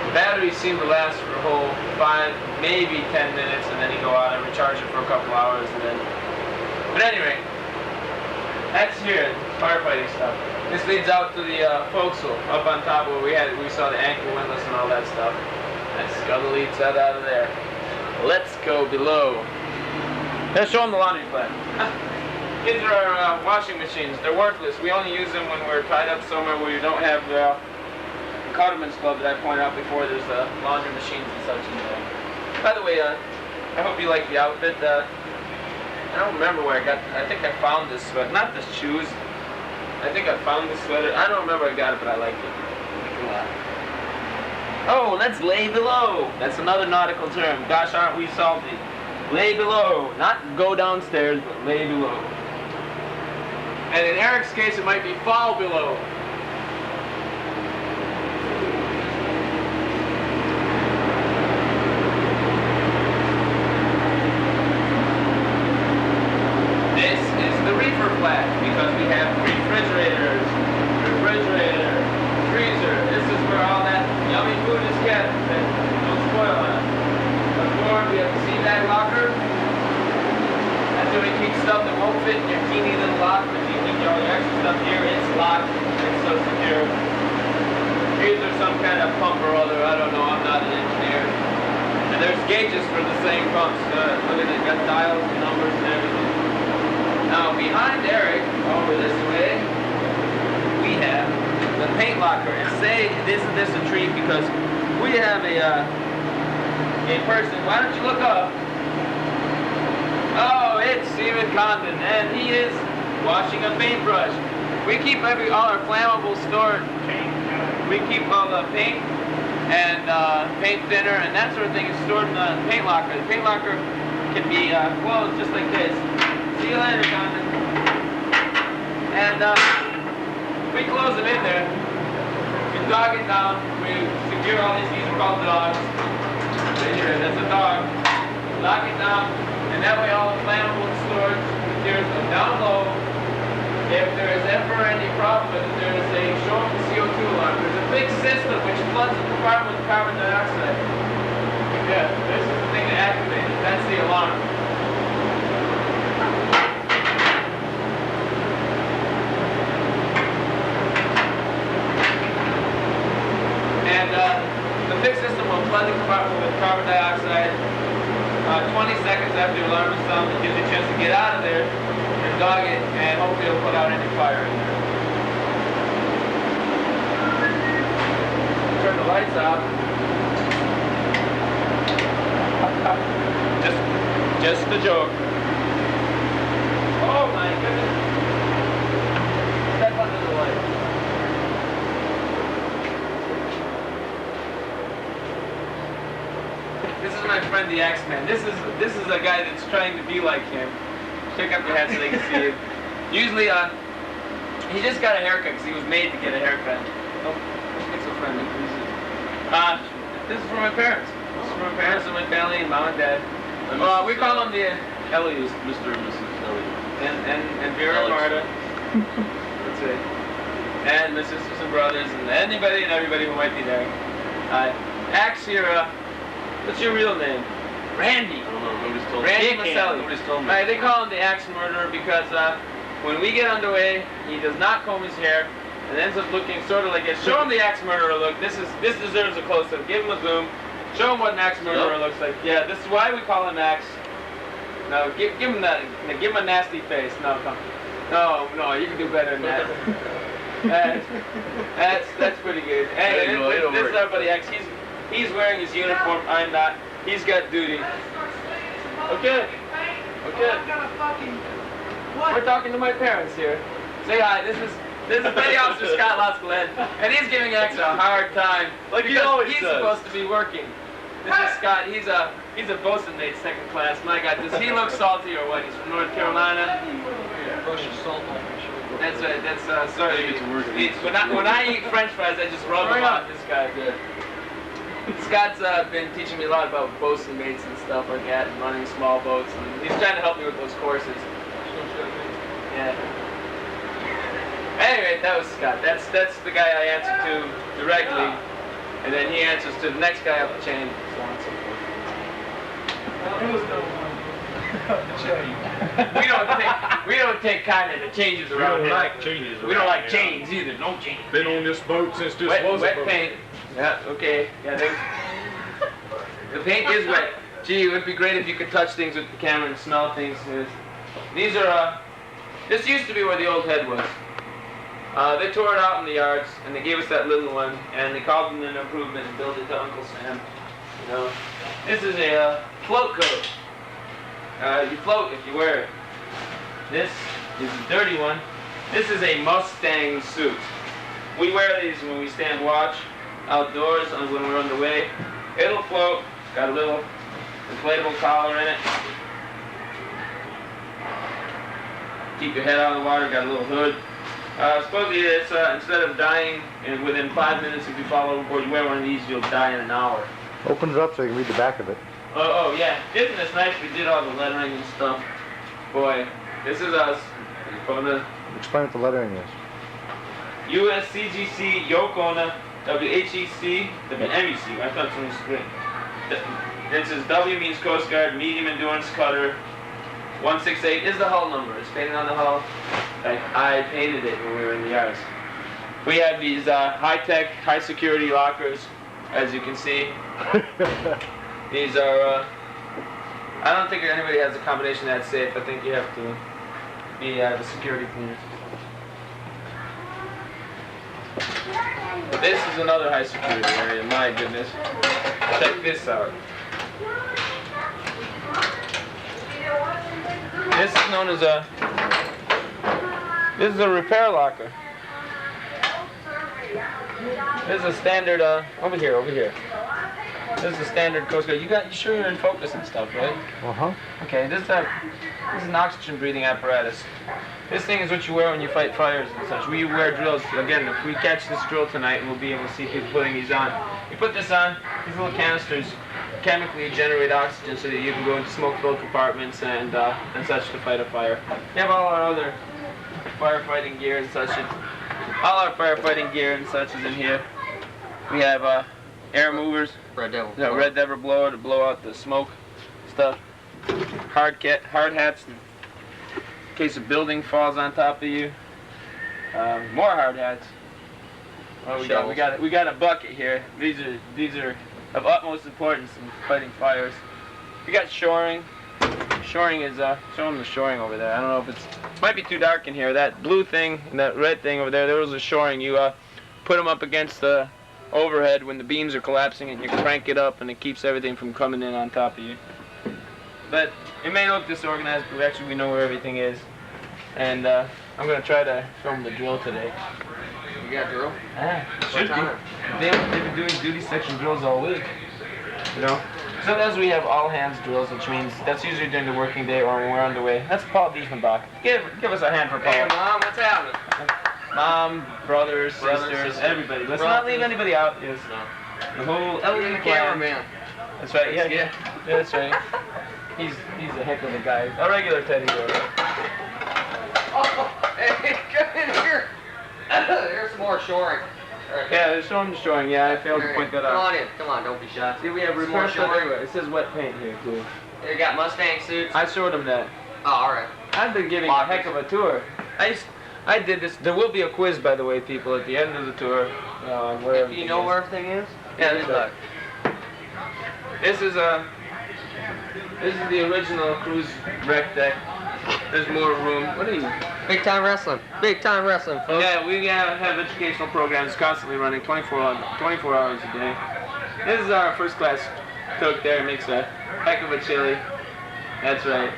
the batteries seem to last for a whole 5, maybe 10 minutes, and then you go out and recharge it for a couple hours, and then. But anyway, that's here, firefighting stuff. This leads out to the forecastle up on top where we saw the anchor windlass and all that stuff. That scuttle leads that out of there. Let's go below. Let's show them the laundry plant. These are our washing machines. They're worthless. We only use them when we're tied up somewhere where you don't have the Cutterman's Club that I pointed out before. There's laundry machines and such in there. By the way, I hope you like the outfit. I don't remember where I got. I think I found this sweater. Not the shoes. I think I found this sweater. I don't remember where I got it, but I like it. Oh, let's lay below. That's another nautical term. Gosh, aren't we salty? Lay below. Not go downstairs, but lay below. And in Eric's case, it might be fall below. This is the reefer flat, because we have refrigerator, freezer. This is where all that yummy food is cat that don't spoil on us. Before we have the sea bag locker. That's where we keep stuff that won't fit in your teeny little locker. If you keep all your extra stuff here, it's locked. It's so secure. These are some kind of pump or other. I don't know. I'm not an engineer. And there's gauges for the same pumps. Look at it. Got dials and numbers and everything. Now behind Eric, over this way, we have the paint locker. And say, isn't this a treat? Because we have a person. Why don't you look up? Oh, it's Stephen Condon, and he is washing a paintbrush. We keep all our flammable stored. We keep all the paint and paint thinner and that sort of thing is stored in the paint locker. The paint locker can be closed just like this. See you later, Condon. And we close them in there. We dog it down. We secure all these are called dogs. Right here, that's a dog. Lock it down, and that way all the flammable storage materials go down low. If there is ever any problem with it, there is a show up the CO2 alarm. There's a big system which floods the compartment with carbon dioxide. Yeah, this is the thing to activate it. That's the alarm. And the big system will flood the compartment with carbon dioxide. 20 seconds after the alarm is sounded, it gives you a chance to get out of there and dog it, and hopefully it'll put out any fire in there. Turn the lights off. Just a joke. Oh my goodness. Step under the light. This is my friend the Axeman. This is a guy that's trying to be like him. Pick up your hat so they can see it. Usually, he just got a haircut because he was made to get a haircut. Oh, it's so friendly. This is for my parents. This is for my parents and my family and mom and dad. We call them the Elyjiw. Mr. and Mrs. Elyjiw. And Vera and Marta. That's it. And my sisters and brothers and anybody and everybody who might be there. Axe, what's your real name? Randy. I don't know. Nobody's told me. Randy Maselli. Nobody's told me. They call him the axe murderer because when we get underway, he does not comb his hair and ends up looking sort of like this. Show him the axe murderer look. This deserves a close-up. Give him a zoom. Show him what an axe murderer looks like. Yeah, this is why we call him axe. No, give him that. Give him a nasty face. No, come. No, you can do better than that. That's pretty good. Hey, this is our buddy Axe. He's wearing his uniform. I'm not. He's got duty. Okay. We're talking to my parents here. Say hi. This is Petty Officer Scott Lotzglen, and he's giving Axe a hard time Like he because always he's does. supposed to be working. This is Scott. He's a bosun mate, second class. My God, does he look salty or what? He's from North Carolina. That's right. That's sorry. When I eat French fries, I just rub them on this guy. Good. Scott's been teaching me a lot about bosun mates and stuff like that, and running small boats, and he's trying to help me with those courses. Yeah. Anyway, that was Scott. That's the guy I answer to directly, and then he answers to the next guy up the chain, so on and so forth. We don't take kind of the changes around here. changes. We don't like chains either. No chains. Been on this boat since this was wet a boat. paint. Yeah, okay. Yeah, the paint is wet. Gee, it would be great if you could touch things with the camera and smell things. These are, this used to be where the old head was. They tore it out in the yards, and they gave us that little one, and they called it an improvement and built it to Uncle Sam. You know, this is a float coat. You float if you wear it. This is a dirty one. This is a Mustang suit. We wear these when we stand watch outdoors and when we're underway. It'll float. It's got a little inflatable collar in it. Keep your head out of the water. Got a little hood. Supposedly it's instead of dying within 5 minutes if you fall overboard, you wear one of these, you'll die in an hour. Open it up so you can read the back of it. Oh yeah. Isn't this nice? We did all the lettering and stuff. Boy, this is us. Explain what the lettering is. USCGC Yacona WHEC, MEC. I thought it was split. It says W means Coast Guard, medium endurance cutter. 168 is the hull number. It's painted on the hull. I painted it when we were in the yards. We have these high-tech, high-security lockers, as you can see. These are, I don't think anybody has a combination that's safe. I think you have to be the security cleaners. This is another high-security area, my goodness. Check this out. This is known as this is a repair locker. This is a standard, over here. This is a standard Coast Guard. You sure you're in focus and stuff, right? Uh-huh. Okay, this is an oxygen breathing apparatus. This thing is what you wear when you fight fires and such. We wear drills. Again, if we catch this drill tonight, we'll be able to see people putting these on. You put this on, these little canisters chemically generate oxygen so that you can go into smoke-filled compartments and such to fight a fire. We have all our other firefighting gear and such. All our firefighting gear and such is in here. We have air movers. Red Devil. Yeah, Red Devil blower to blow out the smoke stuff. Hard hats in case a building falls on top of you. More hard hats. Well, we got a bucket here. These are of utmost importance in fighting fires. We got shoring. Shoring is show them the shoring over there. I don't know if it might be too dark in here. That blue thing and that red thing over there, there was a shoring. You put them up against the overhead when the beams are collapsing and you crank it up and it keeps everything from coming in on top of you. But it may look disorganized, but actually we know where everything is. And I'm going to try to film the drill today. You got a drill? Yeah, should be. They've been doing duty section drills all week. You know? Sometimes we have all hands drills, which means that's usually during the working day or when we're underway. That's Paul Diefenbach. Give us a hand for Paul. Hey, Mom, what's happening? Mom, brothers, sisters, everybody. Let's not leave anybody out. Yes. The whole Elyjiw cameraman. That's right. Yeah, that's right. He's a heck of a guy. A regular teddy bear. Oh, hey, come in here. There's some more shoring. Yeah, there's some shoring. Yeah, I failed to point that out. Come on in. Come on, don't be shy. See, we have repair stuff everywhere. It says wet paint here, too. You got Mustang suits? I showed him that. Oh, alright. I've been giving a heck of a tour. I did this. There will be a quiz, by the way, people, at the end of the tour. Do you know where everything is? Yeah, this look. This is the original cruise wreck deck. There's more room. What are you? Big time wrestling. Big time wrestling, folks. Yeah, we have educational programs constantly running 24 hours a day. This is our first class cook there. Makes a heck of a chili. That's right.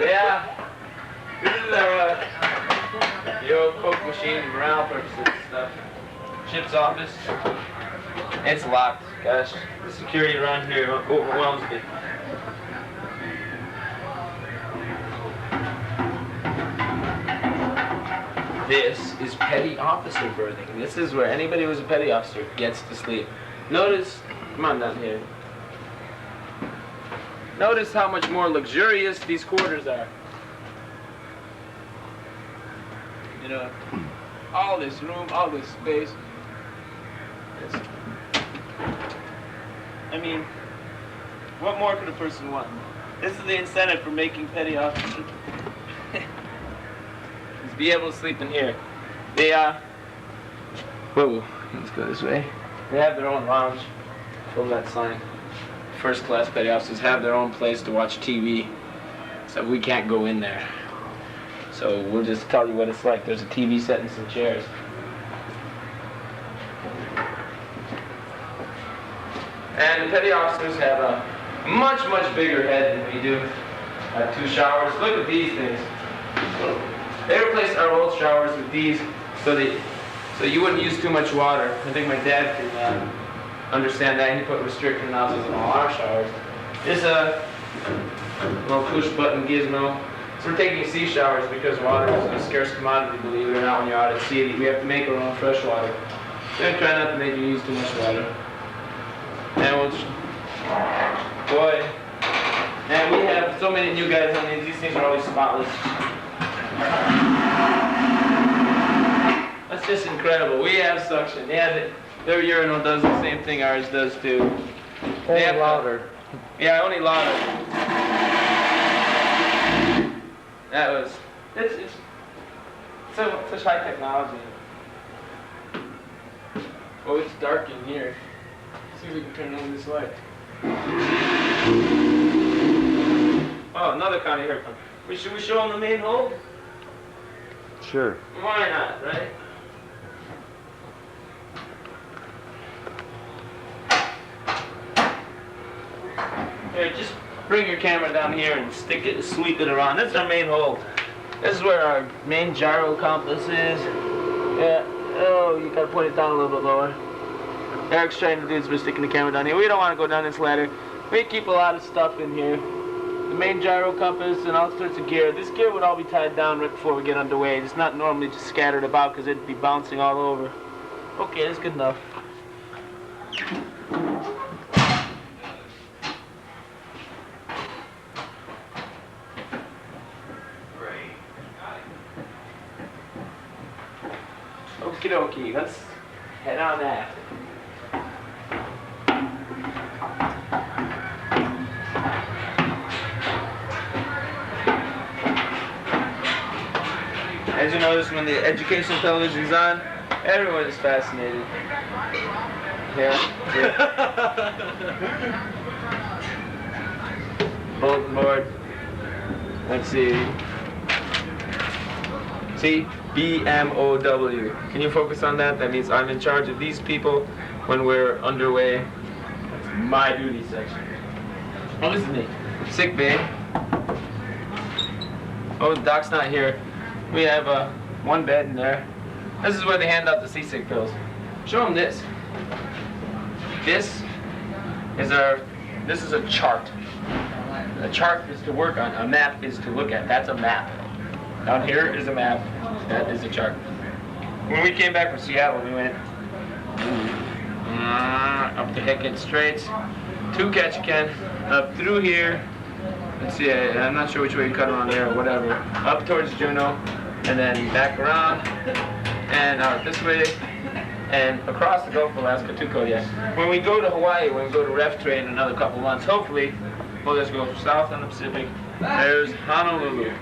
Yeah. This is our old Coke machine for morale purposes and stuff. Ship's office. It's locked. Gosh, the security around here overwhelms me. This is petty officer berthing. This is where anybody who's a petty officer gets to sleep. Notice, come on down here. Notice how much more luxurious these quarters are. You know, all this room, all this space. I mean, what more could a person want? This is the incentive for making petty officers. Is be able to sleep in here. They whoa, let's go this way. They have their own lounge. Film that sign. First class petty officers have their own place to watch TV. So we can't go in there. So we'll just tell you what it's like. There's a TV set and some chairs. And the petty officers have a much, much bigger head than we do. 2 showers. Look at these things. They replaced our old showers with these so you wouldn't use too much water. I think my dad can understand that. He put restrictor nozzles in all our showers. This is a little push button gizmo. So we're taking sea showers because water is a scarce commodity, believe it or not, when you're out at sea. We have to make our own fresh water. So we try not to make you use too much water. And we'll boy, and we have so many new guys on these. These things are always spotless. just incredible. We have suction. Yeah, their urinal does the same thing ours does too. They have louder. Yeah, only louder. That was. It's such high technology. Oh, it's dark in here. See if we can turn on this light. Oh, another county here. Should we show them the main hole? Sure. Why not, right? Here, just bring your camera down here and stick it, sweep it around. This is our main hole. This is where our main gyro compass is. Yeah. Oh, you gotta point it down a little bit lower. Eric's trying to do this by sticking the camera down here. We don't want to go down this ladder. We keep a lot of stuff in here. The main gyro compass and all sorts of gear. This gear would all be tied down right before we get underway. It's not normally just scattered about because it'd be bouncing all over. Okay, that's good enough. Okie dokie, let's head on that. As you notice, when the educational television is on, everyone is fascinated. Here. Bulletin board. Let's see. See? BMOW. Can you focus on that? That means I'm in charge of these people when we're underway. That's my duty section. Oh, this is me. Sick bay. Oh, the doc's not here. We have one bed in there. This is where they hand out the seasick pills. Show them this. This is a chart. A chart is to work on. A map is to look at. That's a map. Down here is a map. That is a chart. When we came back from Seattle, we went up the Hickory Straits to Ketchikan, up through here. Let's see, I'm not sure which way you cut around there or whatever. Up towards Juneau, and then back around, and out this way, and across the Gulf of Alaska to Kodiak. When we go to Hawaii, when we go to Ref Train in another couple months, hopefully, we'll just go south on the Pacific. There's Honolulu.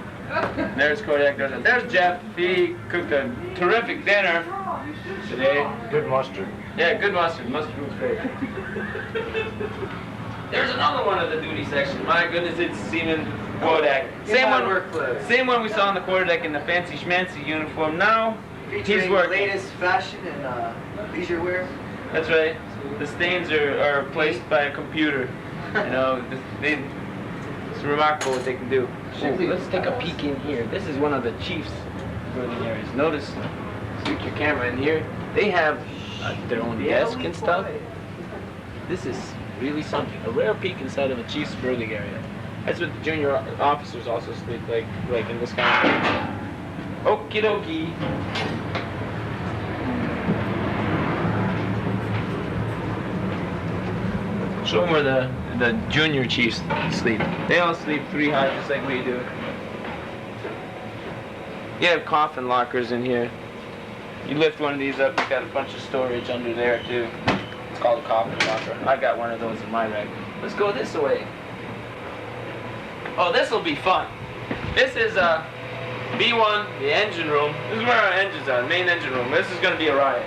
There's Kodiak. There's Jeff. He cooked a terrific dinner today. Good mustard. Yeah, good mustard. Mustard was great. There's another one of the duty section. My goodness, it's Seaman Kodiak. Same one we saw on the quarterdeck in the fancy schmancy uniform. Now he's working. Latest fashion and leisure wear. That's right. The stains are placed by a computer. You know, it's remarkable what they can do. Let's take a peek in here. This is one of the chief's berthing areas. Notice, stick your camera in here. They have their own desk and stuff. This is really something. A rare peek inside of a chief's berthing area. That's what the junior officers also sleep like in this kind of thing. Okie dokie. Show them where the junior chiefs sleep. They all sleep 3 high just like we do. You have coffin lockers in here. You lift one of these up, you've got a bunch of storage under there too. It's called a coffin locker. I got one of those in my rack. Let's go this way. Oh, this will be fun. This is B1, the engine room. This is where our engines are, the main engine room. This is going to be a riot.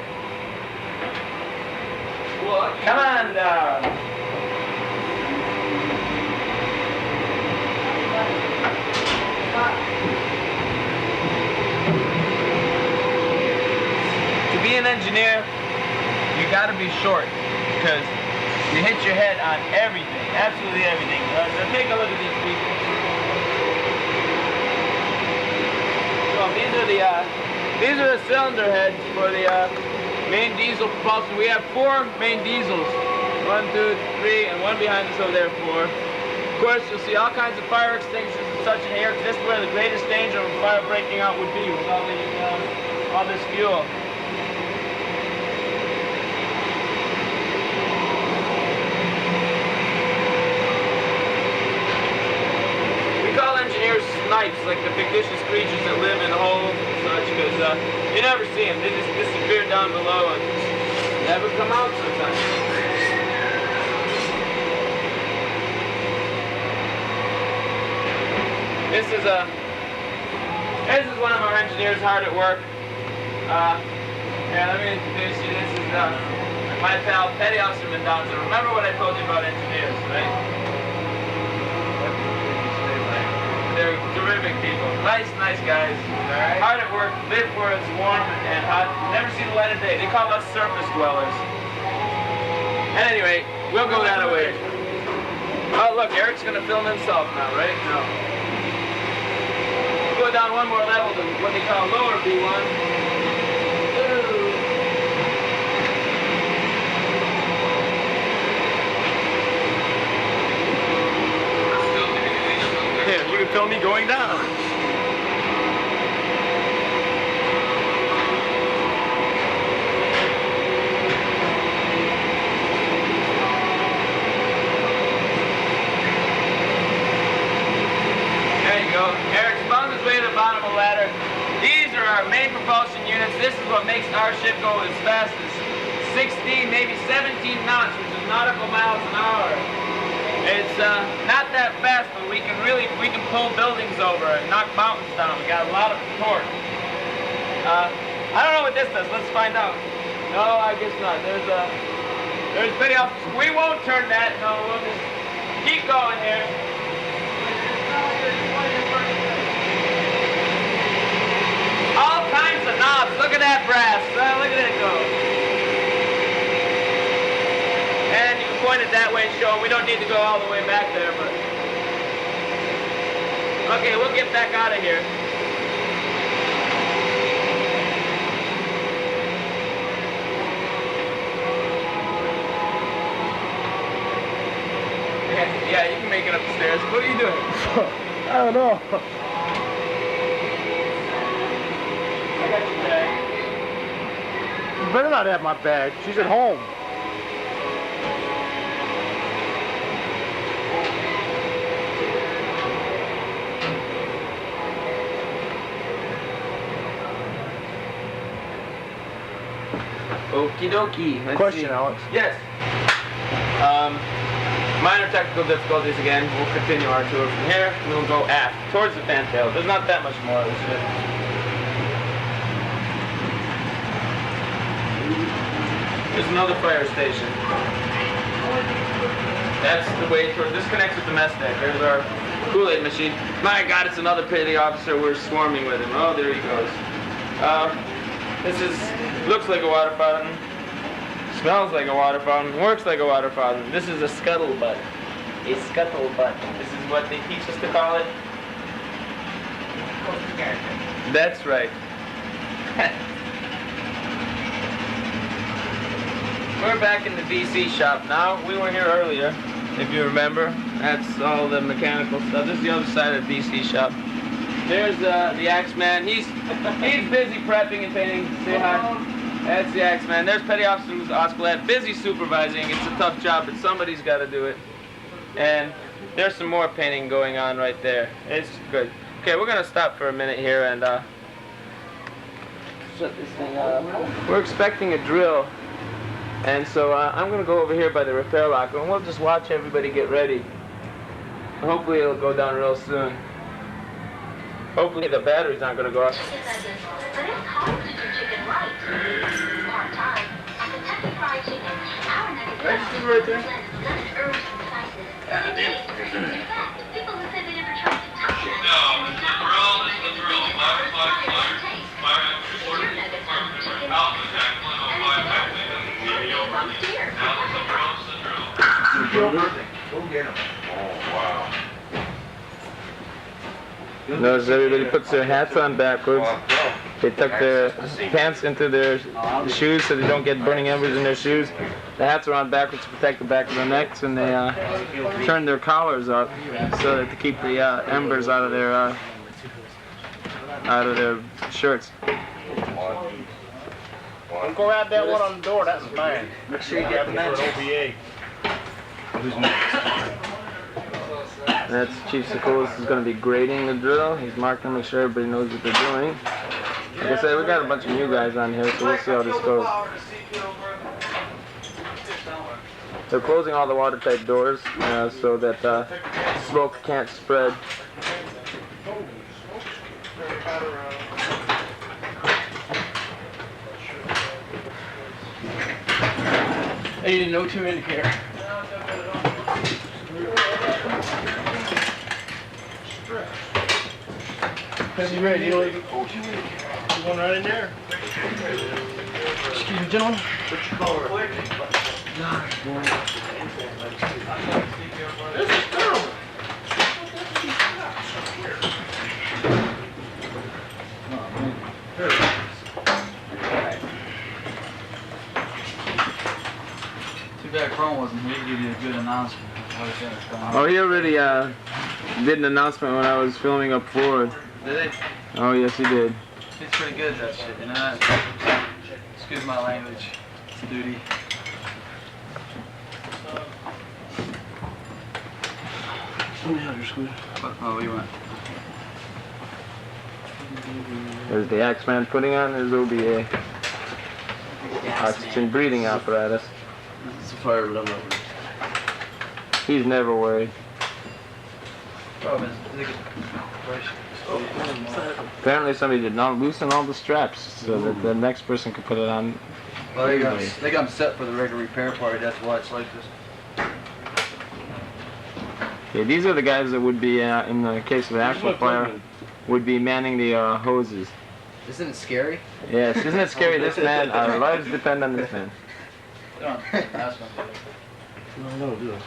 Come on down. To be an engineer, you got to be short because you hit your head on everything, absolutely everything. Take a look at these people. So these are the cylinder heads for the main diesel propulsion. We have 4 main diesels. 1, 2, 3, and one behind us over there, 4. Of course, you'll see all kinds of fire extinguishers and such in here. This is where the greatest danger of a fire breaking out would be with all this fuel. We call engineers snipes, like the fictitious creatures that live in holes and such, because you never see them. They just disappear down below and never come out sometimes. This is one of our engineers hard at work. Yeah, let me introduce you. This is my pal Petty Officer Mendoza. Remember what I told you about engineers, right? They're terrific people. Nice guys. Hard at work, live where it's warm and hot. Never see the light of day. They call us surface dwellers. At any rate, we'll go that way. Oh, look, Eric's going to film himself now, right? No. We'll go down one more level to what they call lower B1. Yeah, you can film me going down. There you go. Eric's found his way to the bottom of the ladder. These are our main propulsion units. This is what makes our ship go as fast as 16, maybe 17 knots, which is nautical miles an hour. It's not that fast, but we can pull buildings over and knock mountains down. We got a lot of torque. I don't know what this does. Let's find out. No, I guess not. There's Petty Officer. We won't turn that. No, we'll just keep going here. All kinds of knobs. Look at that brass. Look at it go. And you can point it that way and show them. We don't need to go all the way back there, but... Okay, we'll get back out of here. Yeah, you can make it up the stairs. What are you doing? I don't know. I got your bag. You better not have my bag. She's at home. Okie dokie. Question, Alex. Yes. Minor technical difficulties again. We'll continue our tour from here. We'll go aft, towards the fantail. There's not that much more of this ship. There's another fire station. That's the way toward. This connects with the mess deck. There's our Kool-Aid machine. My God, it's another Petty Officer. We're swarming with him. Oh, there he goes. Looks like a water fountain. Smells like a water fountain. Works like a water fountain. This is a scuttlebutt. A scuttlebutt. This is what they teach us to call it. That's right. We're back in the VC shop now. We were here earlier, if you remember. That's all the mechanical stuff. This is the other side of the VC shop. There's the Axeman. He's busy prepping and painting. Say hi. That's the Axeman. There's Petty Officer Oscalat, busy supervising. It's a tough job, but somebody's got to do it. And there's some more painting going on right there. It's good. Okay, we're gonna stop for a minute here and shut this thing up. We're expecting a drill, and so I'm gonna go over here by the repair locker, and we'll just watch everybody get ready. Hopefully it'll go down real soon. Hopefully the battery's not gonna go off. But it's hard to do chicken right. Part-time. At Kentucky Fried Chicken, our nuggets Right there. blend herbs and spices. In fact, people who said they never tried to touch it. No, this is the drill, this is the drill. Fire, Alpha Jacqueline, Now this is the drill, this is the drill. Go get him. Oh, wow. Notice everybody puts their hats on backwards. They tuck their pants into their shoes so they don't get burning embers in their shoes. The hats are on backwards to protect the back of their necks, and they turn their collars up so that to keep the embers out of their shirts. Don't go grab that one on the door, that's mine. Make sure you get the match. OBA. That's Chief Sikolis is going to be grading the drill. He's marking to make sure everybody knows what they're doing. Like I said, we got a bunch of new guys on here, so we'll see how this goes. They're closing all the watertight doors so that smoke can't spread. Hey, you didn't know too indicator. Is he ready? You one right in there. Excuse me, gentlemen. What's your color? This is terrible. Too bad Chrome wasn't here to give you a good announcement. Oh, he already did an announcement when I was filming up forward. Did he? Oh, yes, he did. He's pretty good at that shit, you know? Excuse my language. It's duty. Oh, you went. There's the Axeman putting on his OBA. Oxygen breathing apparatus. It's a fire, but I'm not worried. He's never worried. Apparently somebody did not loosen all the straps so that the next person could put it on. Well, they got them set for the regular repair party. That's why it's like this. Okay, these are the guys that would be, in the case of an actual fire, would be manning the hoses. Isn't it scary? Yes, isn't it scary? This man, our lives depend on this man. No, do it.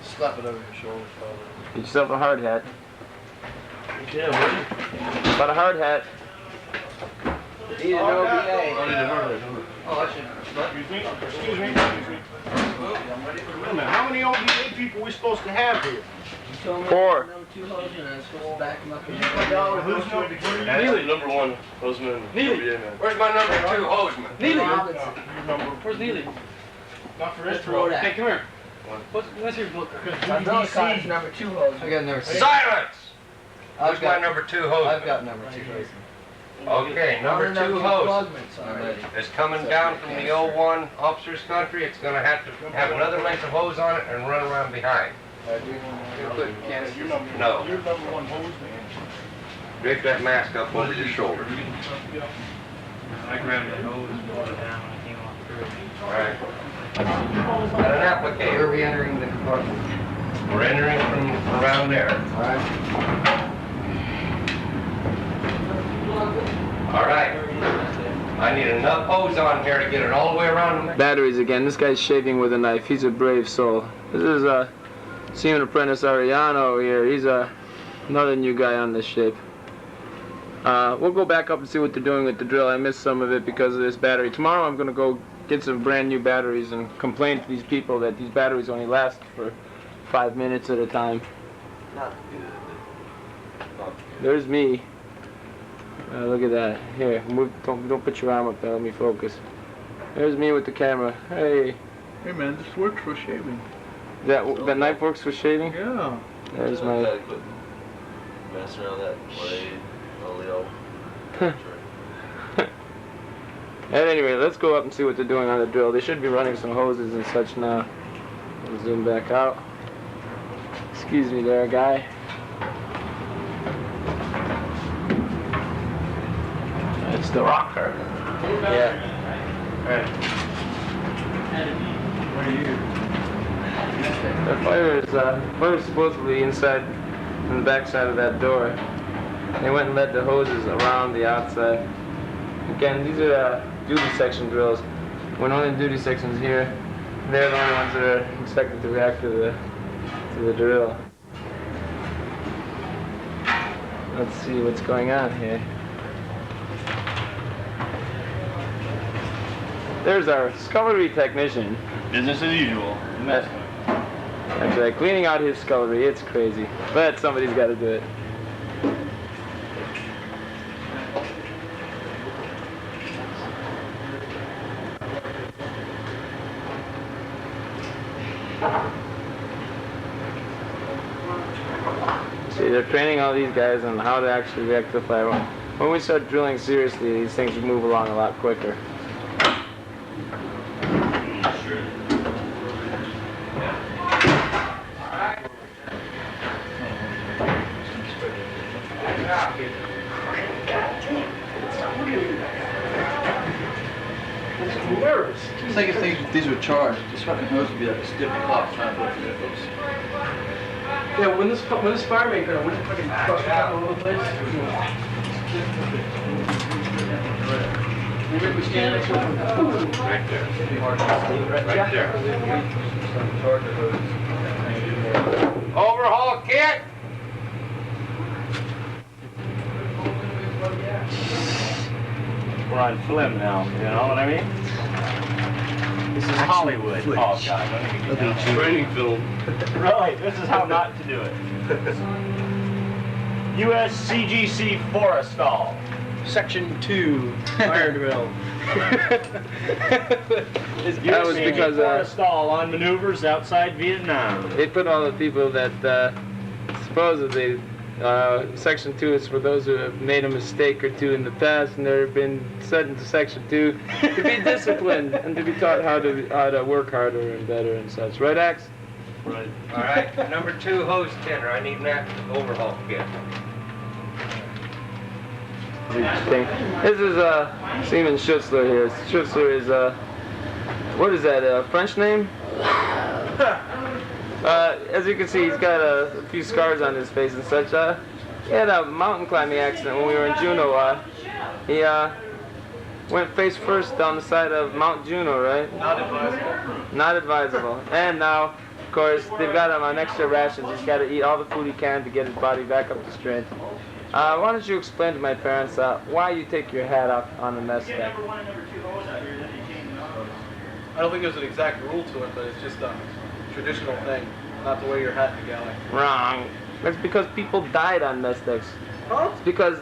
Slap it over your shoulder, probably. Get yourself a hard hat. Yeah, buddy. About a hard hat. Need an OBA. I need a hard hat. Oh, I should. Excuse me. Excuse me. Wait a minute. How many OBA people are we supposed to have here? 4. Two hoses and I'm supposed to back them up. Who's number 2? Neely, number 1 husband. Neely. Where's my number 2 hosman? Neely. Where's Neely? Not for Mr. Rodak. Hey, come here. What's your book? Umbrella card is number 2 hose. I got number 6. Silence! I've Where's my got, number 2 hosman? I've got number 2 hose. Okay, number 2 hose is coming down from the 01 officer's country. It's going to have another length of hose on it and run around behind. No. You're number 1 hose man. Drape that mask up over your shoulder. I grabbed that hose and pulled it down when I came off through. Alright. Got an Where are applicator. we entering the compartment? We're entering from around there. Alright. Alright. I need enough hose on here to get it all the way around the Batteries again. This guy's shaving with a knife. He's a brave soul. This is Seaman Apprentice Ariano here. He's another new guy on this ship. We'll go back up and see what they're doing with the drill. I missed some of it because of this battery. Tomorrow I'm going to go get some brand new batteries and complain to these people that these batteries only last for 5 minutes at a time. Not good. There's me. Look at that. Here, move. Don't put your arm up there. Let me focus. There's me with the camera. Hey. Hey man, this works for shaving. That knife works for shaving? Yeah. There's my. Messing around that blade, all the old. At any rate, let's go up and see what they're doing on the drill. They should be running some hoses and such now. I'll zoom back out. Excuse me there, guy. It's the rocker. Yeah. Where are you? The fire is supposedly inside, on the back side of that door. They went and led the hoses around the outside. Again, these are duty section drills. When only duty sections here, they're the only ones that are expected to react to the drill. Let's see what's going on here. There's our scullery technician. Business as usual. That's right, cleaning out his scullery. It's crazy, but somebody's got to do it. See, they're training all these guys on how to actually react to fire. when we start drilling seriously, these things will move along a lot quicker. It's like if these were charged. This fucking hose would be like a stiff clock trying to put through those. Yeah, when this fireman comes, when you fucking cross all over the place. Maybe we stand next to him. Right there. Right there. Overhaul kit! We're on film now, you know what I mean? This is Hollywood. Oh God, don't even get down. Training film. Right, this is how not to do it. USCGC Forestall. Section 2, fire drill. That was because Forestall on maneuvers outside Vietnam. they put all the people that supposedly Section 2 is for those who have made a mistake or two in the past and they've been sent into Section 2 to be disciplined and to be taught how to work harder and better and such. Right, Axe? Right. All right, number 2 hose tender. I need that overhaul kit. This is Seaman Schutzler here. Schutzler is what is that? A French name? As you can see, he's got a few scars on his face and such. He had a mountain climbing accident when we were in Juneau. He went face first down the side of Mount Juneau, right? Not advisable. Not advisable. And now, of course, they've got him on extra rations. He's got to eat all the food he can to get his body back up to strength. Why don't you explain to my parents why you take your hat off on the mess deck? I don't think there's an exact rule to it, but it's just a traditional thing, not to wear your hat in the galley. Wrong. That's because people died on mess decks. Huh? It's because...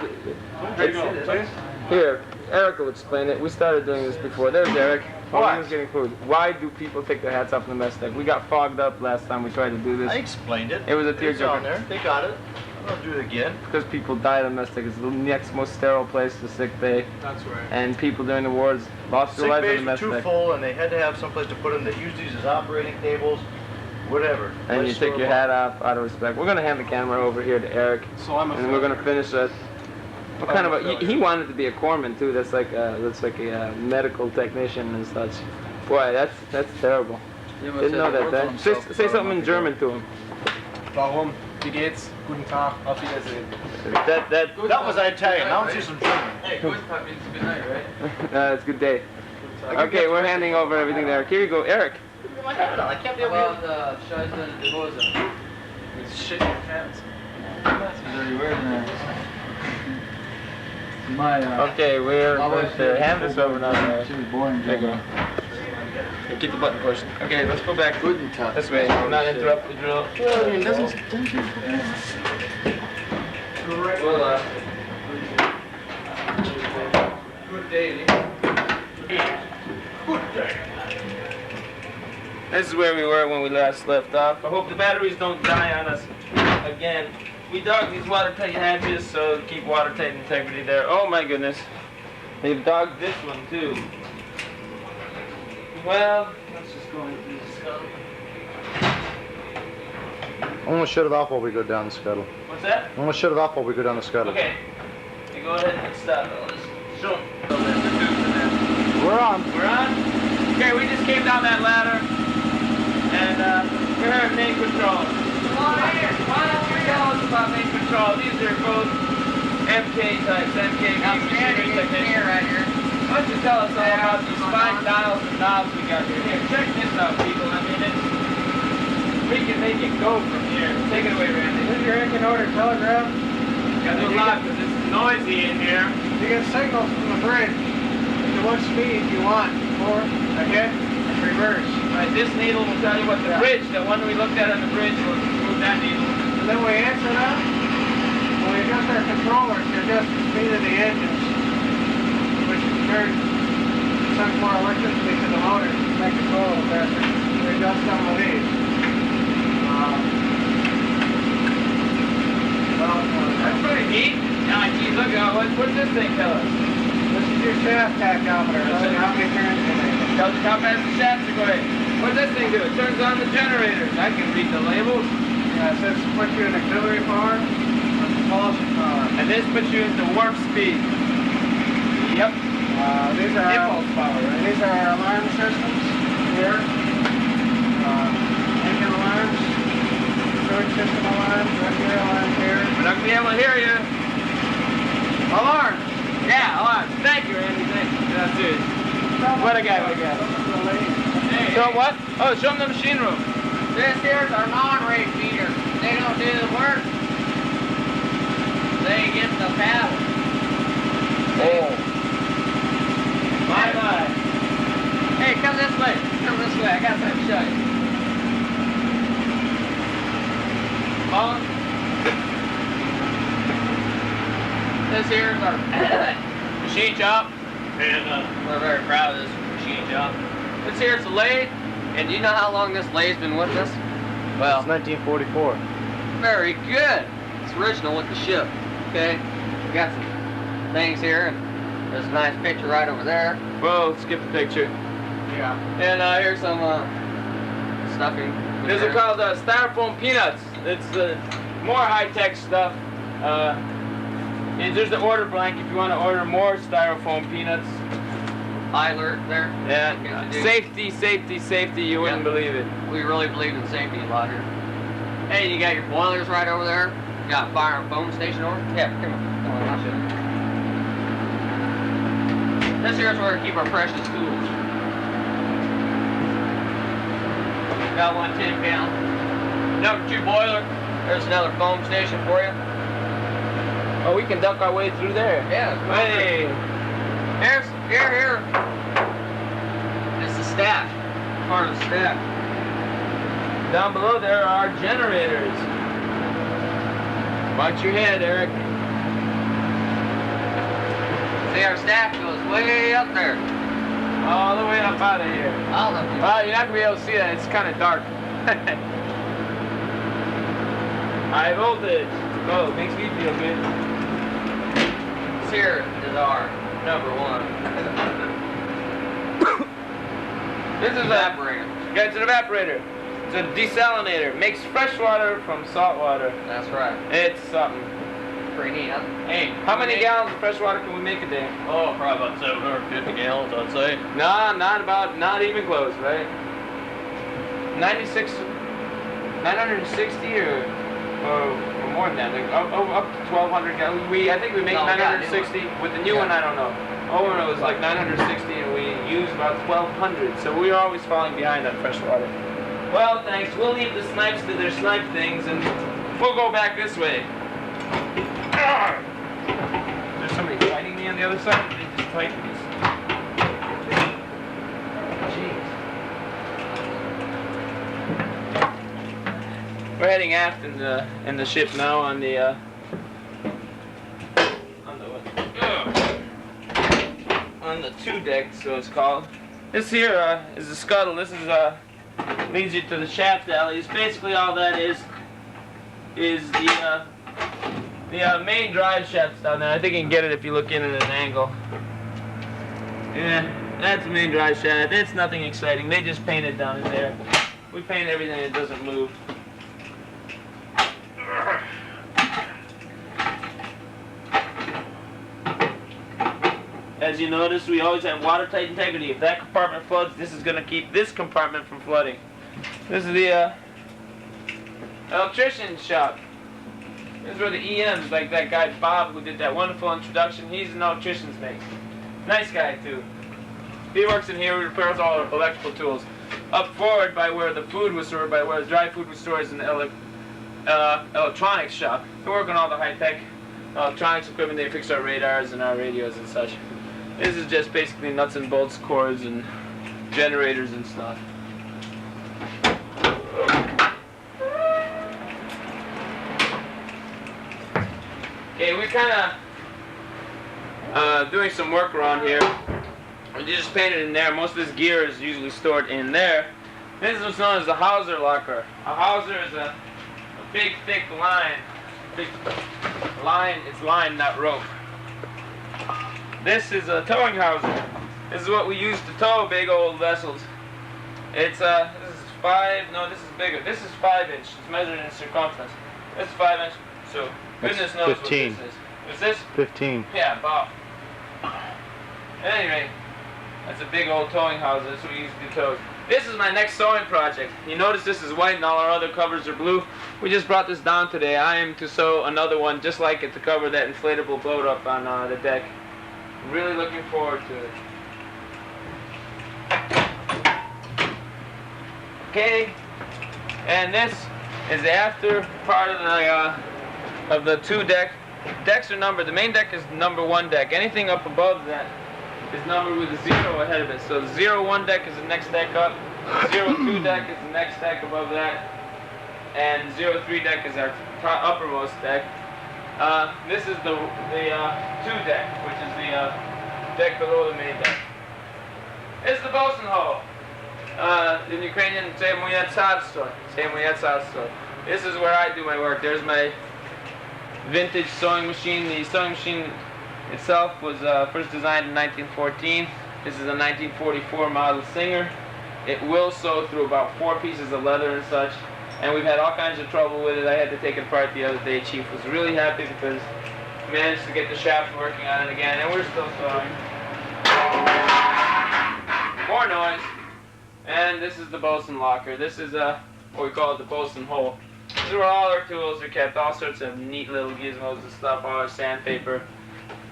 Here, Eric will explain it. We started doing this before. There's Eric. He was getting food. Why do people take their hats off on the mess deck? We got fogged up last time we tried to do this. I explained it. It was a It's on tearjerker. there. They got it. I'll do it again. Because people died on mess deck. It's the next most sterile place, the sick bay. That's right. And people during the wars lost their Sick lives on bays the were mess too deck. full, and they had to have someplace to put them. They used these as operating tables, whatever. And you take your hat off out of respect. We're gonna hand the camera over here to Eric, So I'm a and we're gonna finish it. What kind of a? He wanted to be a corpsman too. That's like a medical technician and such. Boy, that's terrible. Didn't know that. Say something in German to him. Warum? Wie geht's? Guten Tag. Auf Wiedersehen. That was Italian. Now let's do some German. Hey, guten Tag means good night, right? It's good day. Okay, we're handing over everything to Eric. Here you go, Eric. I can't be able to. Scheiße, die Hose. It's shit in your pants. Okay, we're going to hand this over now. There you go. Okay, keep the button pushed. Okay, let's go back this way. Not interrupt the drill. Well, good day. This is where we were when we last left off. I hope the batteries don't die on us again. We dug these watertight hatches so to keep watertight integrity there. Oh my goodness. They've dug this one too. Well, let's just go into the scuttle. I'm gonna shut it off while we go down the scuttle. What's that? I'm gonna shut it off while we go down the scuttle. Okay. You go ahead and stop it. Show 'em. We're on. We're on? Okay, we just came down that ladder. And we're here at main control. Why don't you tell us about main control? These are both MK types, MK machinery technicians. Right here. Why don't you tell us all about these fine dials and knobs we got here? Here, check this out, people. I mean, we can make it go from here. Take it away, Randy. Is your engine order telegraph? Got no lock because it's noisy in here. You get signals from the bridge to what speed you want. Forward, ahead, and reverse. Right, this needle will tell you what the bridge, the one we looked at on the bridge, will move that needle. And then we answer that. When we adjust our controller to adjust the speed of the engines, which converts some more electricity to the motor to make it go a little faster. We adjust some of these. That's pretty neat. Now, geez, look, what's this this thing tell us? This is your shaft tachometer. Tells you how many turns you make. Tells you how fast the shafts are going. What does this thing do? It turns on the generators. I can read the labels. Yeah, it says puts you in auxiliary power or propulsion power. And this puts you into warp speed. Yep. These are impulse power, right? These are our alarm systems here. Engine alarms, storage system alarms, regular alarms here. We're not gonna be able to hear you. Alarm! Yeah, alarm. Thank you, Randy. Thank you. That's it. What a guy, what a guy. Hey, So what? Oh, show them the machine room. this here's our non-rate meter. They don't do the work. They get the power. Oh. My. Hey, come this way. Come this way. I got something to show you. On. This here is our Machine shop. and we're very proud of this machine shop. This here's the lathe, and do you know how long this lathe's been with us? Well, It's 1944. very good. It's original with the ship. Okay, we got some things here, and there's a nice picture right over there. Whoa, skip the picture. Yeah. And here's some stuffing. These are called styrofoam peanuts. It's more high-tech stuff. And there's the order blank if you want to order more styrofoam peanuts. High alert there. Yeah. Safety, safety, safety. You wouldn't believe it. We really believe in safety a lot here. Hey, you got your boilers right over there. You got a fire and foam station over. Yeah, come on, I'll show you. This here's where we keep our precious tools. Got one 10-pound. Number 2 boiler. There's another foam station for you. Oh, we can duck our way through there. Yeah. Hey. Here. It's the stack. Part of the stack. Down below there are our generators. Watch your head, Eric. See, our stack goes way up there. All the way up out of here. All of you. Well, you're not going to be able to see that. It's kind of dark. High voltage. Oh, it makes me feel good. This here is our number 1. This is an evaporator. Yeah, it's an evaporator. It's a desalinator. Makes fresh water from salt water. That's right. It's something. Pretty neat, huh? Hey, how many gallons of fresh water can we make a day? Oh, probably about 750 gallons, I'd say. No, not even close, right? 960 or more than that, like up to 1,200 gallons. I think we make 960 with the new one. I don't know. Oh no, it was like 960, and we use about 1,200. So we are always falling behind on fresh water. Well, thanks. We'll leave the snipes to their snipe things, and we'll go back this way. There's somebody fighting me on the other side. They just tighten this. Jeez. We're heading aft in the ship now on the on the 2 deck, so it's called. This here is the scuttle. This is leads you to the shaft alleys. Basically, all that is the main drive shafts down there. I think you can get it if you look in at an angle. Yeah, that's the main drive shaft. It's nothing exciting. They just paint it down in there. We paint everything that doesn't move. As you notice, we always have watertight integrity. If that compartment floods, this is going to keep this compartment from flooding. This is the electrician's shop. This is where the EMs, like that guy Bob who did that wonderful introduction, he's an electrician's mate. Nice guy too. He works in here, he repairs all our electrical tools. Up forward by where the food was stored, by where the dry food was stored, is an electronics shop. They work on all the high-tech electronics equipment. They fix our radars and our radios and such. This is just basically nuts and bolts, cords, and generators and stuff. Okay, we're kind of doing some work around here. We just painted in there. Most of this gear is usually stored in there. This is what's known as a hawser locker. A hawser is a big, thick line. Big line, it's line, not rope. This is a towing hawser. This is what we use to tow big old vessels. It's this is 5. No, this is bigger. This is 5 inch. It's measured in circumference. This is 5 inch. So goodness knows 15. what this is. What's this? 15. Yeah, about. At any rate, that's a big old towing house. That's what we use to do tows. This is my next sewing project. You notice this is white and all our other covers are blue. We just brought this down today. I am to sew another one just like it to cover that inflatable boat up on the deck. I'm really looking forward to it. Okay, and this is the after part of the 2 deck. Decks are numbered. The main deck is number 1 deck. Anything up above that is numbered with a 0 ahead of it. So the 0-1 deck is the next deck up. 0-2 deck is the next deck above that. And 0-3 deck is our uppermost deck. This is the 2 deck, which is the deck below the main deck. It's the bosun hole. In Ukrainian, це моє царство. Це моє царство. This is where I do my work. There's my vintage sewing machine. The sewing machine itself was first designed in 1914. This is a 1944 model Singer. It will sew through about 4 pieces of leather and such. And we've had all kinds of trouble with it. I had to take it apart the other day. Chief was really happy because we managed to get the shaft working on it again. And we're still sewing. More noise. And this is the bosun locker. This is what we call it the bosun hole. This is where all our tools are kept. All sorts of neat little gizmos and stuff. All our sandpaper.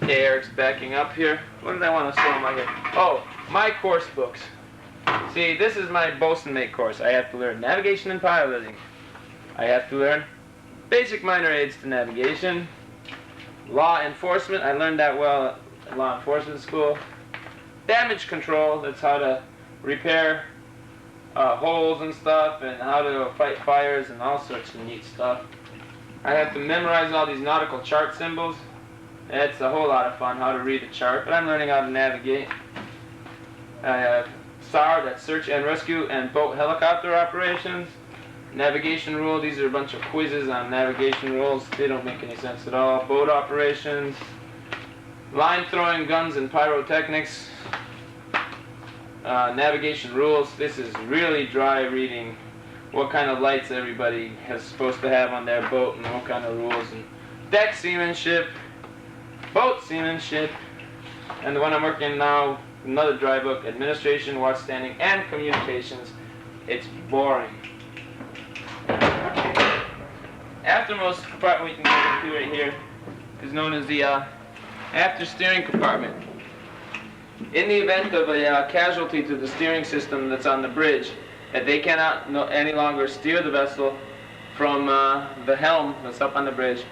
Okay, Eric's backing up here. What did I want to show him right here? Oh, my course books. See, this is my bosun mate course. I have to learn navigation and piloting. I have to learn basic minor aids to navigation. Law enforcement. I learned that well at law enforcement school. Damage control. That's how to repair holes and stuff, and how to fight fires and all sorts of neat stuff. I have to memorize all these nautical chart symbols. It's a whole lot of fun how to read a chart, but I'm learning how to navigate. I have SAR, that's search and rescue and boat helicopter operations. Navigation rule, these are a bunch of quizzes on navigation rules. They don't make any sense at all. Boat operations. Line throwing, guns and pyrotechnics. Navigation rules. This is really dry reading. What kind of lights everybody is supposed to have on their boat and what kind of rules. And deck seamanship. Boat seamanship. And the one I'm working now, another dry book, administration, watchstanding, and communications. It's boring. Aftermost compartment we can get into right here is known as the after steering compartment. In the event of a casualty to the steering system that's on the bridge, that they cannot any longer steer the vessel from the helm that's up on the bridge,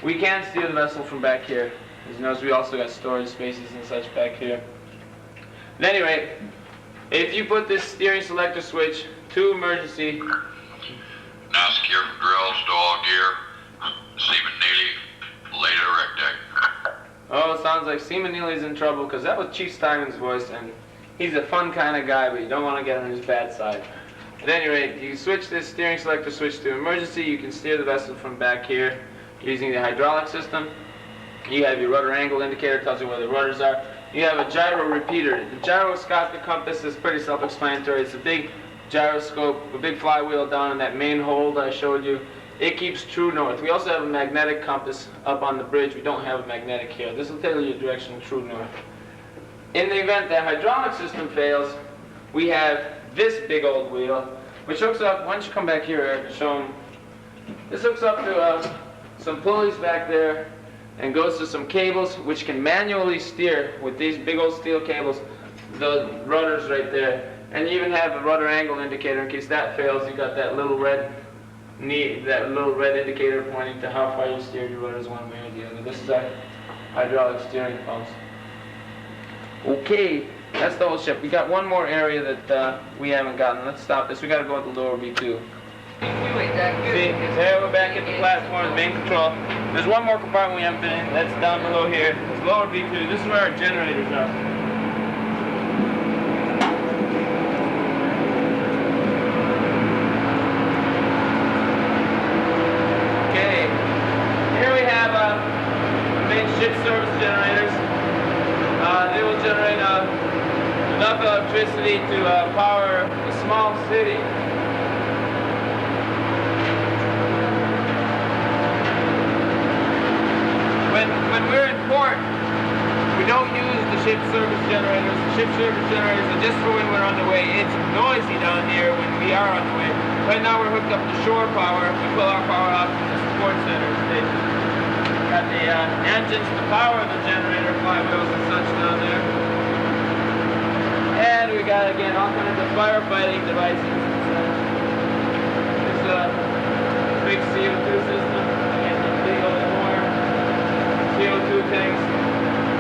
we can steer the vessel from back here. As you notice, we also got storage spaces and such back here. At any rate, if you put this steering selector switch to emergency. Now secure from drill, stall gear, Seaman Neely, lay to wreck deck. Oh, it sounds like Seaman Neely's in trouble because that was Chief Steinman's voice, and he's a fun kind of guy, but you don't want to get on his bad side. At any rate, you switch this steering selector switch to emergency. You can steer the vessel from back here using the hydraulic system. You have your rudder angle indicator, tells you where the rudders are. You have a gyro repeater. The gyroscopic compass is pretty self-explanatory. It's a big gyroscope, a big flywheel down in that main hole that I showed you. It keeps true north. We also have a magnetic compass up on the bridge. We don't have a magnetic here. This will tell you your direction true north. In the event that hydraulic system fails, we have this big old wheel, which hooks up, why don't you come back here, Eric, and show them. This hooks up to some pulleys back there and goes to some cables which can manually steer with these big old steel cables, the rudders right there. And you even have a rudder angle indicator in case that fails. You got that little red indicator pointing to how far you steer your rudders one way or the other. This is our hydraulic steering pumps. Okay, that's the whole ship. We got one more area that we haven't gotten. Let's stop this. We got to go with the lower B2. See, there we're back at the platform, the main control. There's one more compartment we haven't been in. That's down below here. It's lower B2. This is where our generators are. Okay, here we have the main ship service generators. electricity to power a small city. When we're in port, we don't use the ship service generators. The ship service generators are just for when we're on the way. It's noisy down here when we are on the way. Right now we're hooked up to shore power. We pull our power out from the support center station. Got the engines to power the generator, flywheels and such down there. And we got, again, all kinds of firefighting devices and such. There's a big CO2 system. Again, the big old more CO2 tanks.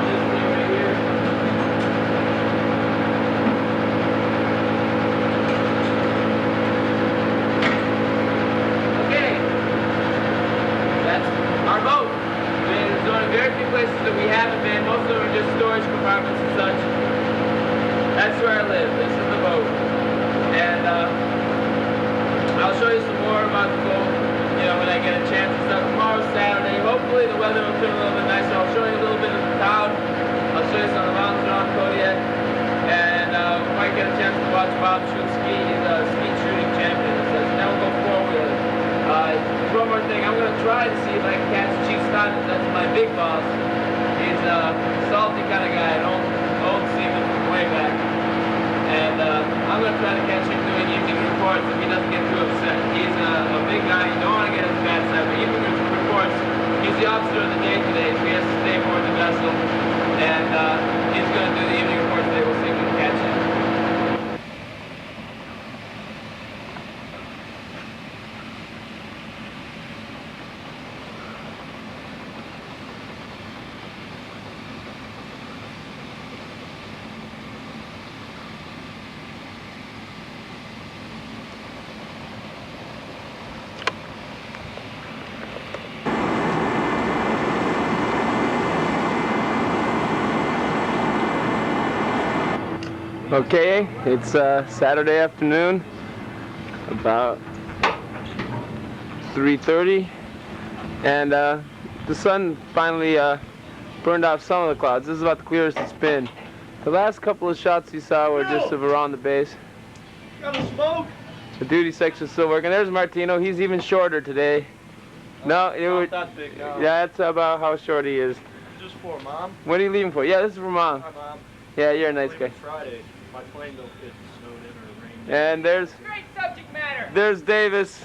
This thing right here. Okay. That's our boat. There's only very few places that we haven't been. Most of them are just storage compartments and such. That's where I live. This is the boat. And I'll show you some more about the boat, you know, when I get a chance and stuff. Tomorrow's Saturday. Hopefully the weather will turn a little bit nicer. I'll show you a little bit of the town. I'll show you some of the mountains around Kodiak. And we might get a chance to watch Bob shoot ski. He's a ski shooting champion. So now we'll go four-wheeler. One more thing. I'm going to try to see if I can catch Chief Stevens. That's my big boss. He's a salty kind of guy, an old seaman from way back. And I'm going to try to catch him doing evening reports if he doesn't get too upset. He's a big guy. You don't want to get his bad side. But evening reports, he's the officer of the day today, so he has to stay aboard the vessel. And he's going to do the evening reports today. We'll see if we can catch him. Okay, it's Saturday afternoon, about 3:30, and the sun finally burned off some of the clouds. This is about the clearest it's been. The last couple of shots you saw were just of around the base. Got a smoke? The duty section's still working. There's Martino. He's even shorter today. No, it Not would. that big now. Yeah, that's about how short he is. Just for Mom. What are you leaving for? Yeah, this is for Mom. Hi, Mom. Yeah, you're a nice guy. Friday. My plane don't get snowed in or rained in. And there's Great subject matter. there's Davis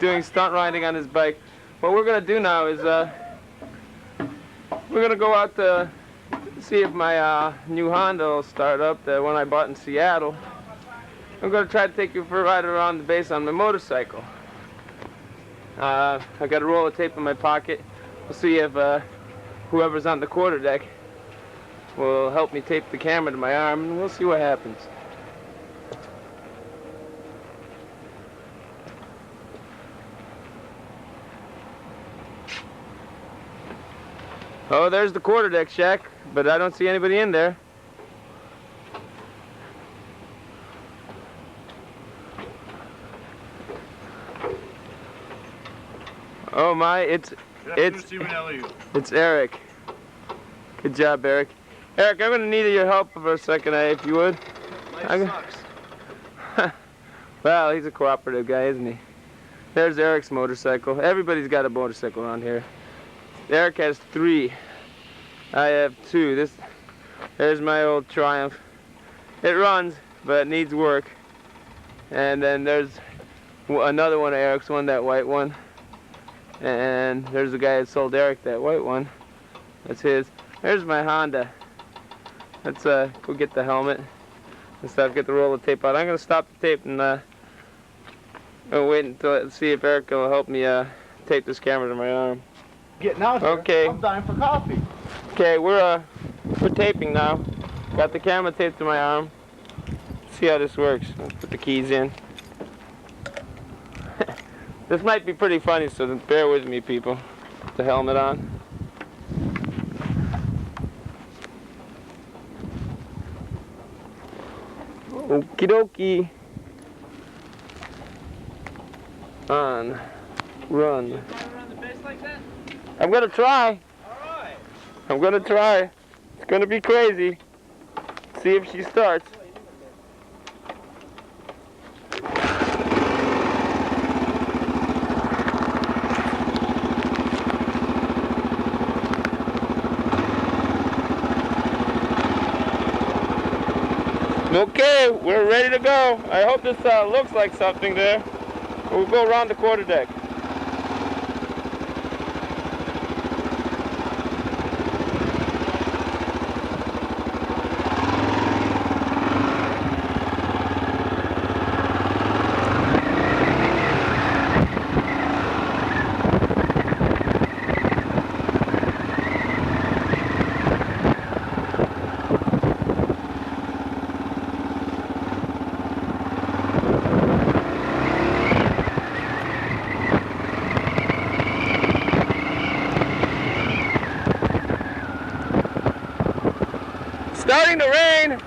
doing stunt riding on his bike. What we're gonna do now is we're gonna go out to see if my new Honda will start up, the one I bought in Seattle. I'm gonna try to take you for a ride around the base on my motorcycle. I got a roll of tape in my pocket. We'll see if whoever's on the quarterdeck will help me tape the camera to my arm, and we'll see what happens. Oh, there's the quarterdeck shack, but I don't see anybody in there. Oh my, it's Eric. Good job, Eric. Eric, I'm gonna need your help for a second, if you would. Life sucks. Well, he's a cooperative guy, isn't he? There's Eric's motorcycle. Everybody's got a motorcycle around here. Eric has 3. I have 2. There's my old Triumph. It runs, but it needs work. And then there's another one of Eric's, that white one. And there's the guy that sold Eric that white one. That's his. There's my Honda. Let's go get the helmet and stuff, get the roll of tape out. I'm gonna stop the tape and wait until see if Eric will help me tape this camera to my arm. Getting out here. Okay. I'm dying for coffee. Okay, we're taping now. Got the camera taped to my arm. See how this works. Let's put the keys in. This might be pretty funny, so bear with me, people. Put the helmet on. Okie dokie. On. Run. I'm gonna try. Alright. I'm gonna try. It's gonna be crazy. See if she starts. Okay, we're ready to go. I hope this looks like something there. We'll go around the quarterdeck. Starting to rain.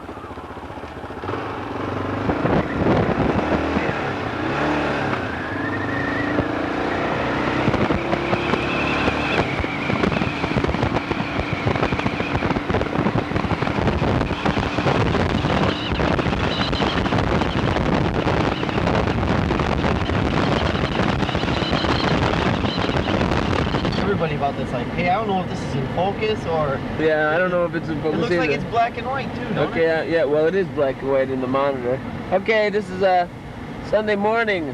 Everybody about this, like, hey, I don't know if this is in focus or... Yeah, I don't know if it's in focus. It looks either. like it's black and white too, don't it? Okay, yeah, well it is black and white in the monitor. Okay, this is Sunday morning.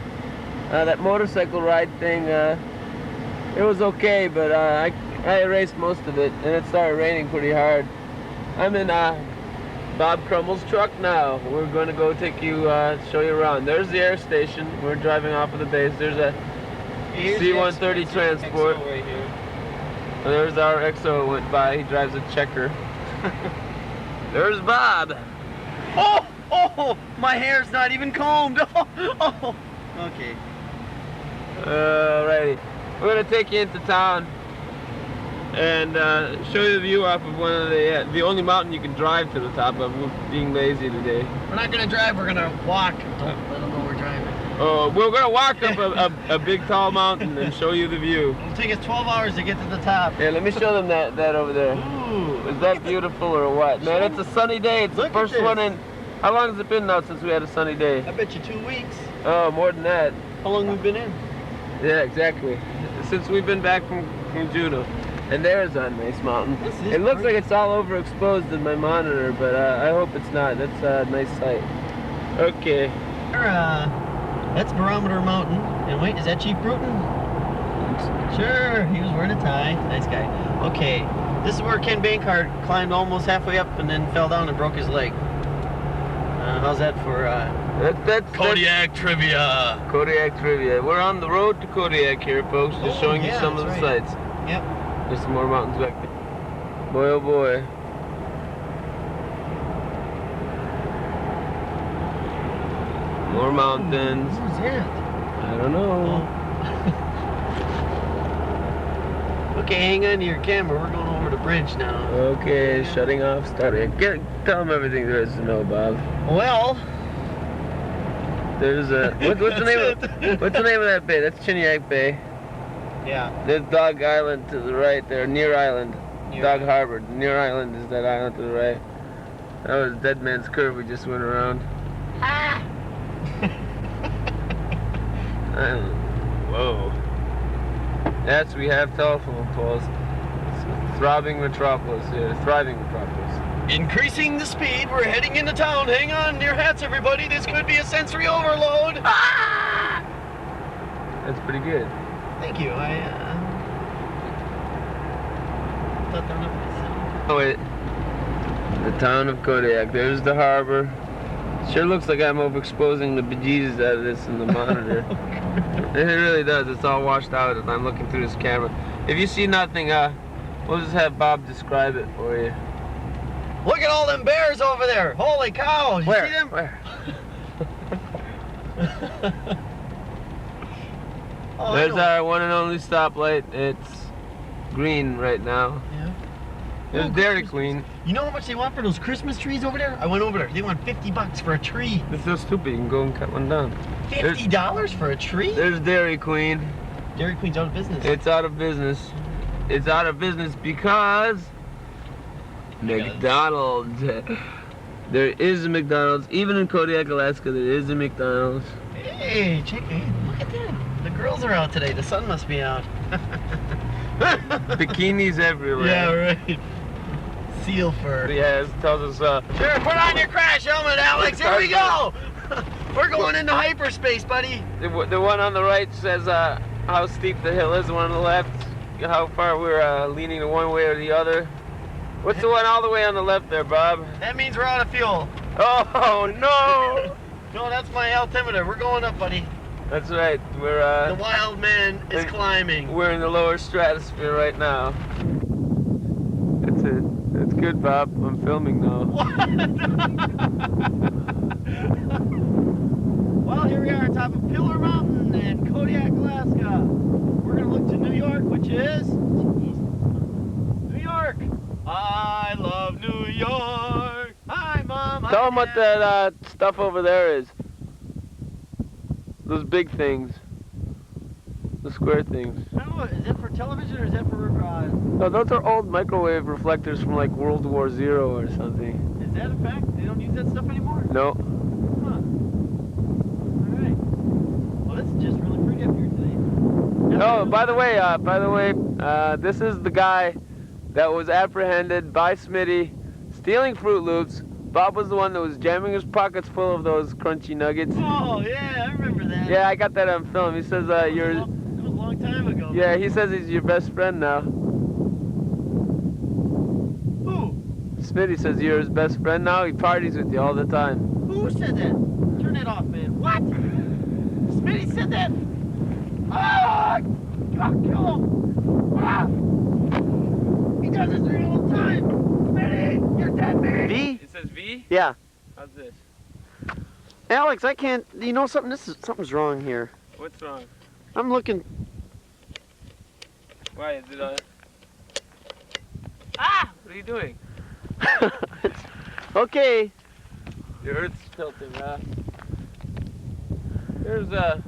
That motorcycle ride thing, it was okay, but I erased most of it, and it started raining pretty hard. I'm in Bob Crummel's truck now. We're going to go take you, show you around. There's the air station. We're driving off of the base. There's a C-130 transport. Right here. And there's our XO went by. He drives a checker. There's Bob. Oh! Oh! My hair's not even combed! Oh! Okay. Alrighty. We're going to take you into town and show you the view off of one of the only mountain you can drive to the top of. We're being lazy today. We're not gonna drive, we're gonna walk. Don't let them know we're driving. We're going to walk up a big tall mountain and show you the view. It'll take us 12 hours to get to the top. Yeah, let me show them that over there. Ooh. Is that beautiful or what? Man, it's a sunny day. It's the first one in... How long has it been now since we had a sunny day? I bet you 2 weeks. Oh, more than that. How long we've been in? Yeah, exactly. Since we've been back from Juneau. And there's a nice mountain. It looks like it's all overexposed in my monitor, but I hope it's not. That's a nice sight. Okay. That's Barometer Mountain. And wait, is that Chief Bruton? Sure, he was wearing a tie. Nice guy. Okay, this is where Ken Bankart climbed almost halfway up and then fell down and broke his leg. How's that for that's Kodiak trivia? Kodiak trivia. We're on the road to Kodiak here, folks. Just showing you some of the sights. Yep. There's some more mountains back there. Boy, oh boy. More mountains. Who's that? I don't know. Okay, hang on to your camera. We're going over the bridge now. Okay, shutting off, starting. Tell them everything there is to know, Bob. Well, there's a what's the name of that bay? That's Chiniak Bay. Yeah. There's Dog Island to the right there, Near Island. Dog Harbor. Near Island is that island to the right. That was Dead Man's Curve we just went around. Whoa. Yes, we have telephone poles. It's a throbbing metropolis here. Thriving metropolis. Increasing the speed. We're heading into town. Hang on to your hats, everybody. This could be a sensory overload. Ah! That's pretty good. Thank you. I thought there was Oh wait. The town of Kodiak. There's the harbor. Sure looks like I'm overexposing the bejesus out of this in the monitor. It really does. It's all washed out as I'm looking through this camera. If you see nothing, we'll just have Bob describe it for you. Look at all them bears over there. Holy cow. You see them? Where? Oh, there's our one and only stoplight. It's green right now. Yeah. There's Dairy Queen. You know how much they want for those Christmas trees over there? I went over there. They want $50 for a tree. It's so stupid. You can go and cut one down. $50 for a tree? There's Dairy Queen. Dairy Queen's out of business. It's out of business. It's out of business because McDonald's. There is a McDonald's. Even in Kodiak, Alaska, there is a McDonald's. Hey, check it. Look at that. The girls are out today. The sun must be out. Bikinis everywhere. Yeah, right. seal fur. Yeah, it tells us, Sure, put on your crash helmet, Alex. Here we go. We're going into hyperspace, buddy. the one on the right says how steep the hill is. The one on the left, how far we're leaning one way or the other. What's the one all the way on the left there, Bob? That means we're out of fuel. Oh, no! No, that's my altimeter. We're going up, buddy. That's right. We're The wild man is climbing. We're in the lower stratosphere right now. That's it. That's good, Bob. I'm filming now. Well, here we are on top of Pillar Mountain in Kodiak, Alaska. We're gonna look to New York, which is New York. I love New York. Hi, Mom. Tell them what that stuff over there is. Those big things. The square things. I don't know, is that for television or is that for... No, those are old microwave reflectors from like World War Zero or something. Is that a fact? They don't use that stuff anymore? No. Huh. Alright. Well, this is just really pretty up here today. Oh, by the way, this is the guy that was apprehended by Smitty stealing Fruit Loops. Bob was the one that was jamming his pockets full of those crunchy nuggets. Oh, yeah, I remember that. Yeah, I got that on film. He says you're... That was a long time ago. Yeah, he says he's your best friend now. Who? Smitty says you're his best friend now. He parties with you all the time. Who said that? Turn that off, man. What? Smitty said that? Ah! I'll kill him! Ah! He does this every all the time! Smitty! You're dead, man! V? It says V? Yeah. How's this? Alex, I can't... You know something? Something's wrong here. What's wrong? I'm looking... Why is it Ah! What are you doing? Okay. The Earth's tilting, huh? There's a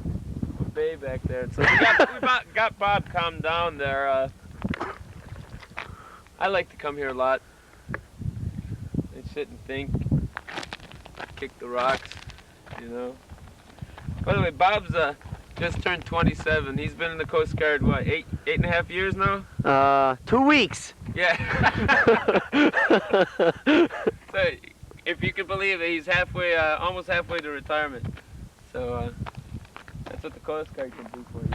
bay back there. So we got Bob calmed down there. I like to come here a lot and sit and think, kick the rocks, you know. By the way, Bob's just turned 27. He's been in the Coast Guard, what, eight and a half years now? 2 weeks. Yeah. So, if you can believe it, he's halfway, almost halfway to retirement. So, that's what the Coast Guard can do for you.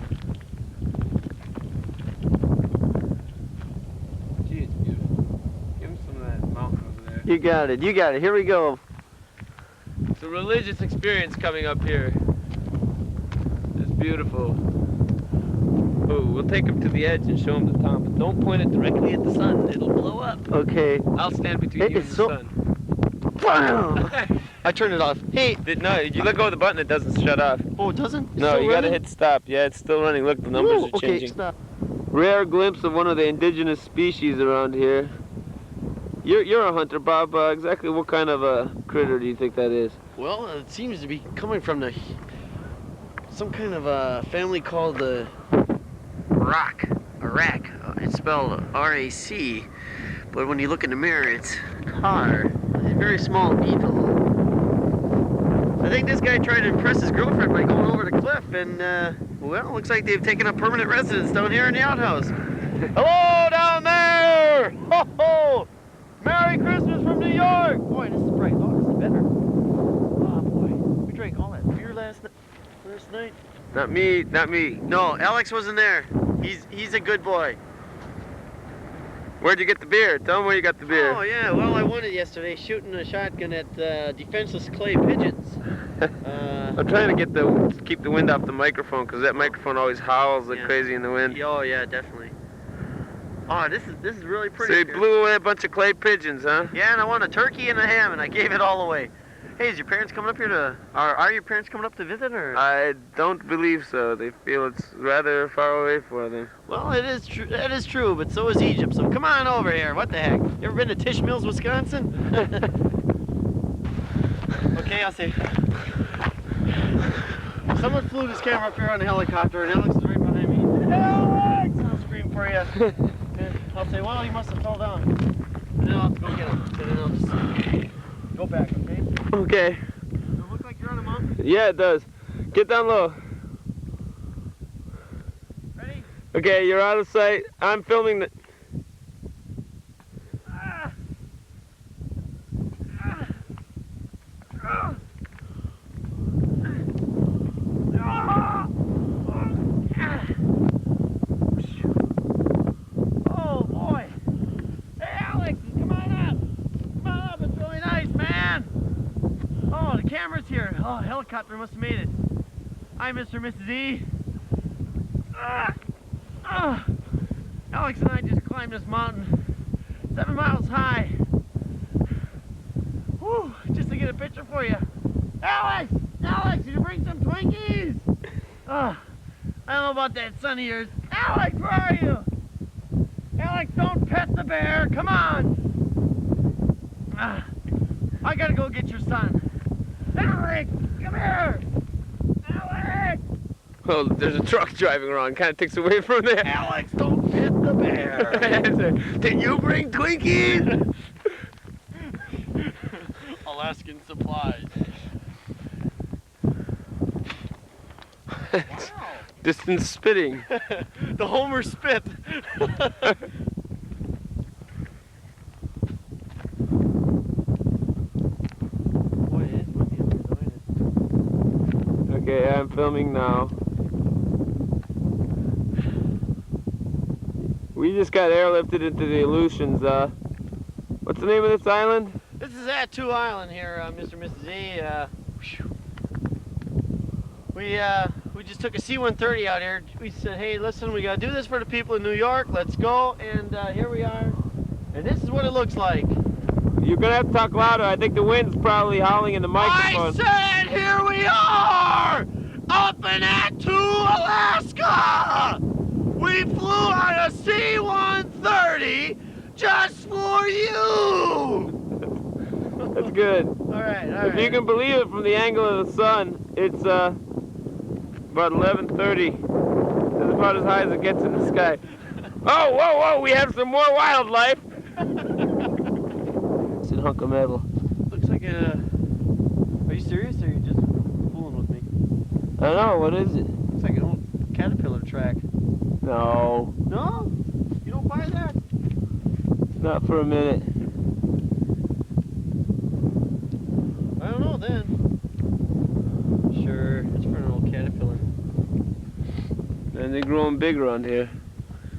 Gee, it's beautiful. Give him some of that mountain over there. You got it. You got it. Here we go. It's a religious experience coming up here. It's beautiful. Oh, we'll take him to the edge and show him the town, but don't point it directly at the sun. It'll blow up. Okay. I'll stand between you and the sun. I turned it off. Hey. No, you let go of the button, it doesn't shut off. Oh, it doesn't? No, you gotta hit stop. Yeah, it's still running. Look, the numbers are changing. Okay, stop. Rare glimpse of one of the indigenous species around here. You're a hunter, Bob. Exactly what kind of a critter do you think that is? Well, it seems to be coming from some kind of a family called the Arak. It's spelled R-A-C, but when you look in the mirror, it's car. A very small beetle. I think this guy tried to impress his girlfriend by going over the cliff, and well, looks like they've taken up permanent residence down here in the outhouse. Hello down there! Ho ho! Merry Christmas from New York! Boy, this is bright. Oh, this is better. Oh boy, we drank all that beer last night. Not me. No, Alex wasn't there. He's a good boy. Where'd you get the beer? Tell him where you got the beer. Oh yeah, well I won it yesterday shooting a shotgun at defenseless clay pigeons. I'm trying to keep the wind off the microphone because that microphone always howls like crazy in the wind. Oh yeah, definitely. Oh, this is really pretty. So you blew away a bunch of clay pigeons, huh? Yeah, and I won a turkey and a ham, and I gave it all away. Hey, is your parents coming up here are your parents coming up to visit, or? I don't believe so. They feel it's rather far away for them. Well, it is true. That is true, but so is Egypt. So come on over here. What the heck? You ever been to Tish Mills, Wisconsin? Okay, I'll say. Someone flew this camera up here on a helicopter, and Alex is right behind me. Alex! I'll scream for you. I'll say, well, he must have fell down. And then I'll have to go get him. So then I'll just go back, okay? Okay. Does it look like you're on a mountain? Yeah, it does. Get down low. Ready? Okay, you're out of sight. I'm filming the... Oh, helicopter must have made it. Hi, Mr. and Mrs. E. Alex and I just climbed this mountain, 7 miles high. Whew, just to get a picture for you. Alex! Alex, did you bring some Twinkies? I don't know about that son of yours. Alex, where are you? Alex, don't pet the bear. Come on. I gotta go get your son. Alex, come here. Alex! Well, there's a truck driving around. Kind of takes away from there. Alex, don't pet the bear. Did you bring Twinkies? Alaskan supplies. Wow. Distant spitting. The Homer spit. Okay, I'm filming now. We just got airlifted into the Aleutians. What's the name of this island? This is Elyjiw Island here, Mr. and Mrs. E. We just took a C-130 out here. We said, hey, listen, we gotta do this for the people in New York. Let's go, and here we are. And this is what it looks like. You're gonna have to talk louder. I think the wind's probably howling in the microphone. I said, here we are, up in Elyjiw, Alaska. We flew on a C-130 just for you. That's good. All right. If you can believe it, from the angle of the sun, it's about 11:30. That's about as high as it gets in the sky. Oh, whoa! We have some more wildlife. It's a hunk of metal. Looks like a... Are you serious, or are you just fooling with me? I don't know. What is it? Looks like an old caterpillar track. No. No? You don't buy that? Not for a minute. I don't know then. Sure, it's for an old caterpillar. And they're growing big around here.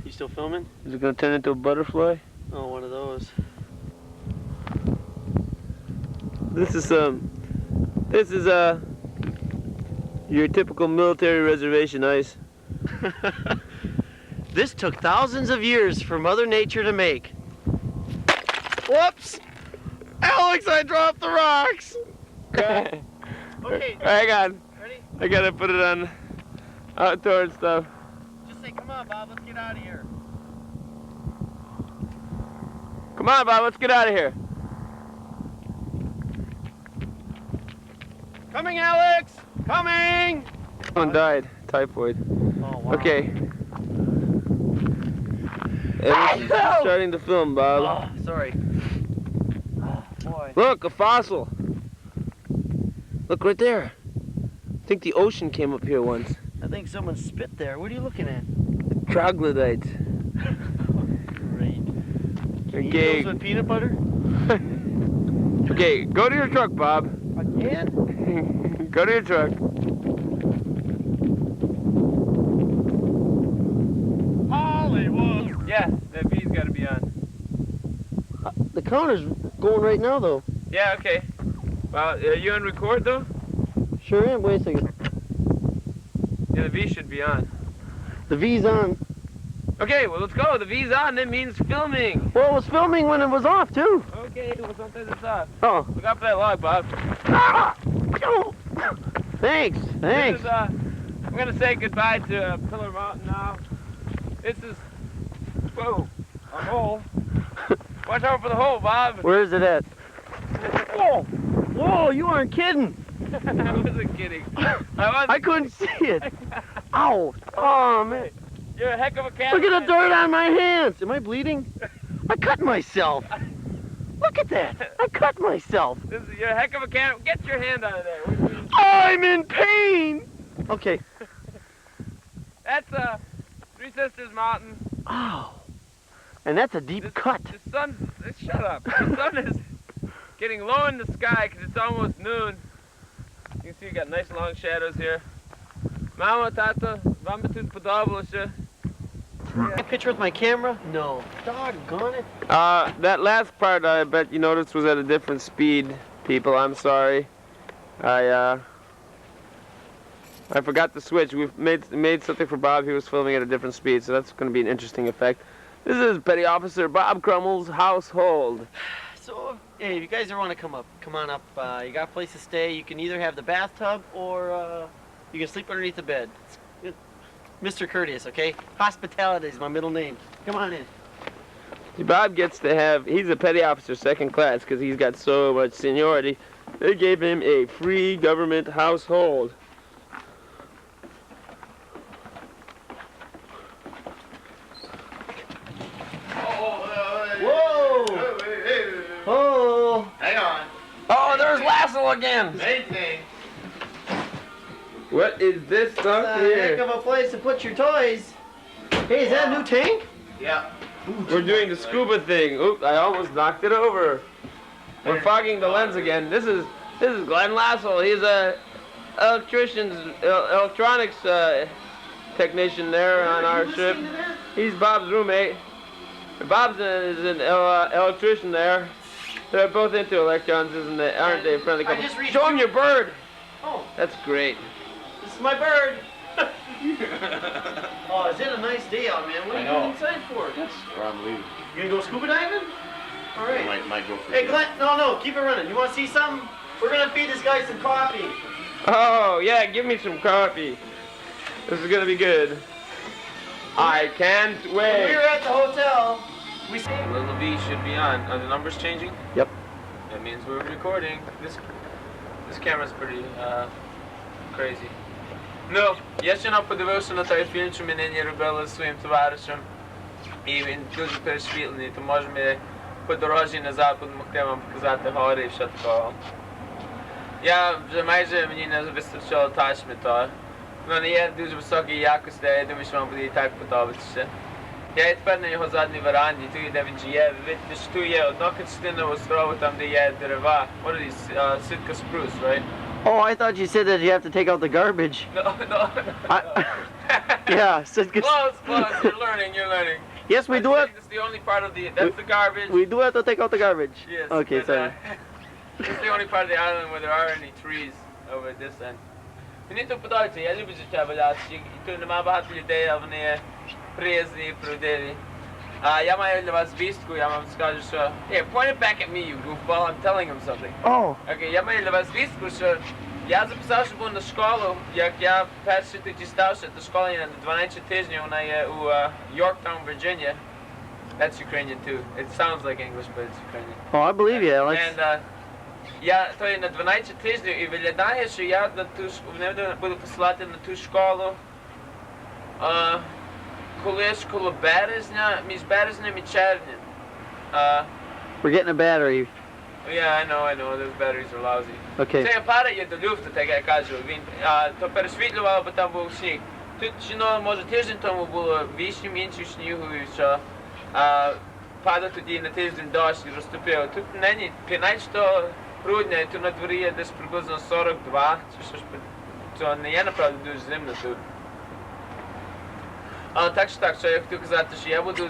You still filming? Is it gonna turn into a butterfly? Oh, one of those. This is your typical military reservation ice. This took thousands of years for Mother Nature to make. Whoops! Alex, I dropped the rocks! Okay. Hang on. Ready? I gotta put it on outdoor stuff. Just say, come on, Bob, let's get out of here. Come on, Bob, let's get out of here. Coming, Alex! Coming! Someone died. Typhoid. Oh, wow. Okay. It's starting to film, Bob. Oh, sorry. Oh, boy. Look, a fossil. Look right there. I think the ocean came up here once. I think someone spit there. What are you looking at? Troglodytes. Great. Can you Okay. eat those with peanut butter? Okay, go to your truck, Bob. Again? Go to your truck. Hollywood! Yeah, that V's gotta be on. The counter's going right now, though. Yeah, okay. Well, are you on record, though? Sure am. Wait a second. Yeah, the V should be on. The V's on. Okay, well, let's go. The V's on. That means filming. Well, it was filming when it was off, too. Okay, well, sometimes it's off. Oh. Look out for that log, Bob. Ah! Thanks. This is, I'm gonna say goodbye to Pillar Mountain now. This is, whoa, a hole. Watch out for the hole, Bob. Where is it at? Whoa! Whoa, you aren't kidding. I wasn't kidding. I couldn't see it. Ow! Oh, man. You're a heck of a cat. Look at the dirt on my hands. Am I bleeding? I cut myself. Look at that. I cut myself. You're a heck of a cat. Get your hand out of there. I'm in pain. Okay. That's Three Sisters Mountain. Oh. And that's a deep cut. The sun's, shut up. The sun is getting low in the sky because it's almost noon. You can see you got nice long shadows here. Mama, Tata, vám by tu podobalo się. A picture with my camera? No. Doggone it. That last part I bet you noticed was at a different speed, people. I'm sorry. I I forgot to switch. We've made something for Bob. He was filming at a different speed, so that's going to be an interesting effect. This is Petty Officer Bob Crummel's household. So, hey, if you guys ever want to come on up. You got a place to stay. You can either have the bathtub or you can sleep underneath the bed. It's Mr. Courteous, okay? Hospitality is my middle name. Come on in. Bob gets to have, he's a Petty Officer second class because he's got so much seniority. They gave him a free government household. Whoa! Oh! Hang on. Oh, there's Lasso again! Main thing. What is this stuff That's a here? heck of a place to put your toys. Hey, is that a new tank? Yeah. We're doing the scuba thing. Oops, I almost knocked it over. We're fogging the lens again. This is Glenn Lasso. He's a electronics technician there on our ship. He's Bob's roommate. Bob's is an electrician there. They're both into electrons, aren't they, friendly couple? Show him your bird. Oh, That's great. this is my bird. Oh, is it a nice day out, man? What are you going inside for? I'm leaving. You gonna go scuba diving? All right. Might go for Hey, Glenn, no, keep it running. You want to see something? We're gonna feed this guy some coffee. Oh, yeah, give me some coffee. This is gonna be good. I can't When we wait. were at the hotel, we Little V should be on. Are the numbers changing? Yep. That means we're recording. This camera's pretty crazy. No, я ще не подивився на той фільм, що ми нині робили з своїм товаришем. І він дуже перешвітлений, то може ми по дорозі назад будемо могти вам показати гори і все такого. Я вже майже мені не вистачило тачмету. Воно не є дуже високої якості, я думаю, що вам буде і так подобатися. Я і тепер на його задній веранді, тут де він же є, ви видите, що тут є одна частина острову, там де є дерева. What are these? Sitka spruce, right? Oh, I thought you said that you have to take out the garbage. No. Yeah, Close. You're learning. Yes, we do it. That's the only part of that's the garbage. We do have to take out the garbage. Yes. Okay, but, sorry. It's the only part of the island where there are any trees over this end. Мені тут подобається, я люблю життя в Алясці, і тут нема багато людей, а вони приязні, правдиві. Я маю для вас звістку, я вам скажу, що... Hey, point it back at me, you goofball, I'm telling him something. Oh. Окей, я маю для вас звістку, що я записався був на школу, як я перший тоді стався до школи на 12 тижнів, вона є у Yorktown, Virginia. That's Ukrainian too. It sounds like English, but it's Ukrainian. Oh, I believe you, Alex. And я то на 12 тижнів і виглядає, що я вони буду посилати на ту школу колись коло березня, між березнем і червнем. We're getting a battery. Yeah, I know, those batteries are lousy. Okay. Цей апарат є до люфту, так я кажу, він то пересвітлював, бо там був сніг. Тут, може тиждень тому було 8 інчів снігу і що. Падав тоді на тиждень дощ і розтопив. Тут нині 15 грудня, і тут на дворі є десь приблизно 42, чи щось, то не є, направду, дуже зимно тут. Але так, що я хотів казати, що я буду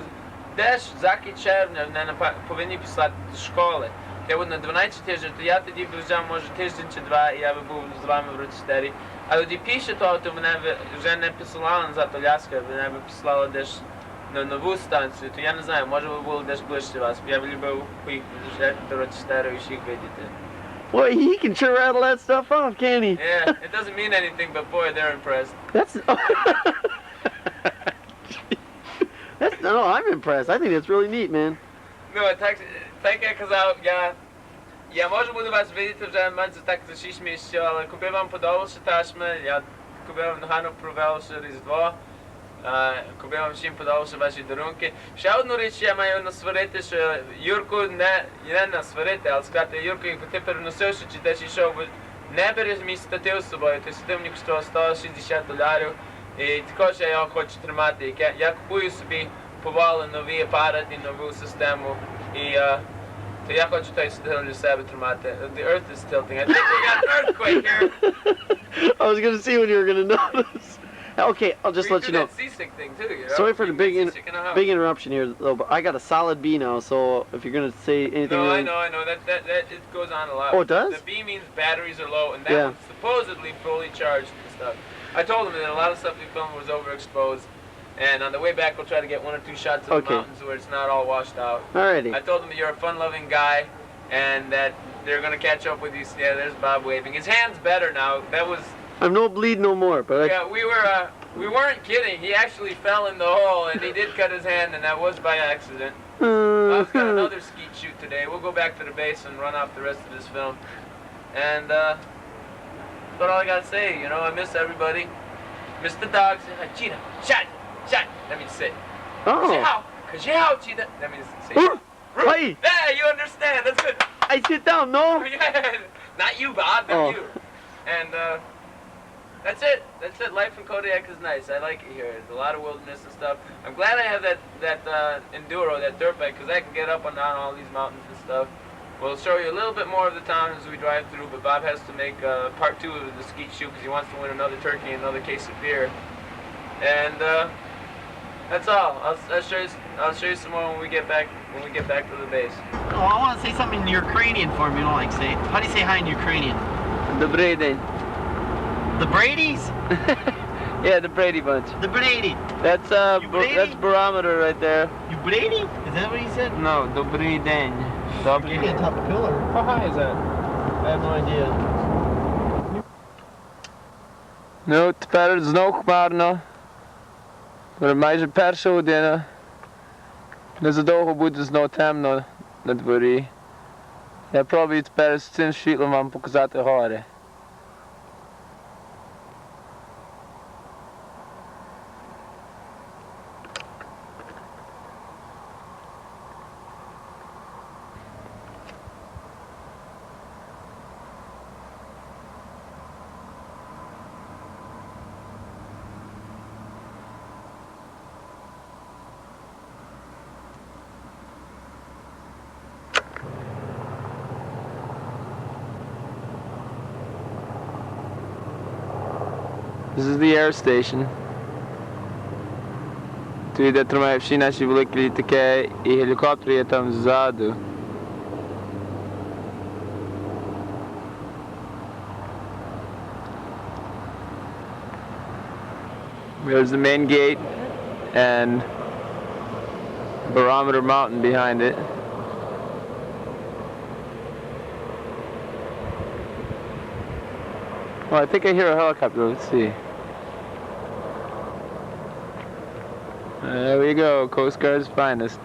десь за червня, повинні писати до школи. Я буду на 12 тижнів, то я тоді приїжджав, може, тиждень чи два, і я би був з вами в Рочестері. А тоді після того, то мене вже не посилали назад Аляска, мене би посилали десь на нову станцію, то я не знаю, може би було десь ближче вас. Я б любив поїхати до Рочестеру і всіх видіти. Boy, he can sure rattle that stuff off, can't he? Yeah, it doesn't mean anything, but boy, they're impressed. No, I'm impressed. I think that's really neat, man. Ну, так я казав, я можу буду вас видіти вже менше так за 6 місяців, але коли вам подобався ташми, я коли вам гарно провелося Різдво, коли вам всім подобалися ваші дарунки. Ще одну річ я маю насварити, що Юрку не насварити, але сказати, Юрку, якби ти переносився чи десь йшов, не бери мій статив з собою, той статив мені коштував $160, і також я його хочу тримати. Я купую собі повали новий апарат і нову систему, і то я хочу той статив для себе тримати. The earth is tilting. I think we got an earthquake here. I was going to see when you were going to notice. Okay, I'll just let you know. Seasick thing too, you know? Sorry for the big interruption here, though, but I got a solid B now, so if you're going to say anything... No, I know, that it goes on a lot. Oh, it does? The B means batteries are low, and that one's supposedly fully charged and stuff. I told him that a lot of stuff we filmed was overexposed, and on the way back we'll try to get 1 or 2 shots of the mountains where it's not all washed out. Alrighty. I told him that you're a fun-loving guy, and that they're gonna catch up with you. Yeah, there's Bob waving. His hand's better now. That was. I'm no bleed no more, but yeah, we weren't kidding. He actually fell in the hole, and he did cut his hand, and that was by accident. Bob's got another skeet shoot today. We'll go back to the base and run off the rest of this film. And that's all I gotta say. You know, I miss everybody. Miss the dogs. Cheetah, shot. That means sit. Oh. Ka-chow, cheetah. That means sit. Hey. Yeah, you understand. That's good. I sit down, no? Yeah. Not you, Bob. Not you. And that's it. That's it. Life in Kodiak is nice. I like it here. There's a lot of wilderness and stuff. I'm glad I have that enduro, that dirt bike, because I can get up and down all these mountains and stuff. We'll show you a little bit more of the town as we drive through, but Bob has to make part 2 of the skeet shoot because he wants to win another turkey and another case of beer. And that's all. I'll show you some more when we get back to the base. Oh, I want to say something in Ukrainian for me. You don't like say. How do you say hi in Ukrainian? The Brady. The Brady's? Yeah, the Brady bunch. The Brady. That's that's barometer right there. You Brady? Is that what he said? No, the Brady. You're on top of a pillar. How high is that? I have no idea. Ну, тепер знов хмарно. Вже майже 1 година. Незадовго буде знов темно на дворі. Я пробую тепер з цим світлом вам показати гори. This is the air station. Тут де тримають всі наші великі літаки і гелікоптери є там ззаду. There's the main gate and Barometer Mountain behind it. Well, I think I hear a helicopter. Let's see. There we go, Coast Guard's finest.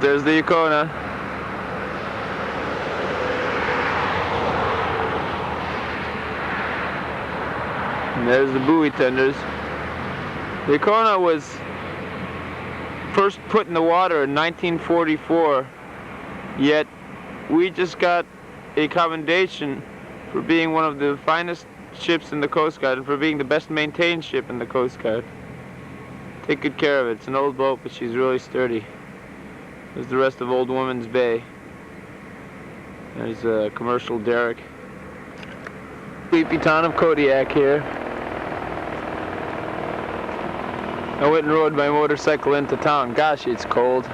There's the Yacona. And there's the buoy tenders. The Yacona was first put in the water in 1944, yet we just got a commendation for being one of the finest ships in the Coast Guard and for being the best maintained ship in the Coast Guard. Take good care of it. It's an old boat, but she's really sturdy. There's the rest of Old Woman's Bay. There's a commercial derrick. Sleepy town of Kodiak here. I went and rode my motorcycle into town. Gosh, it's cold.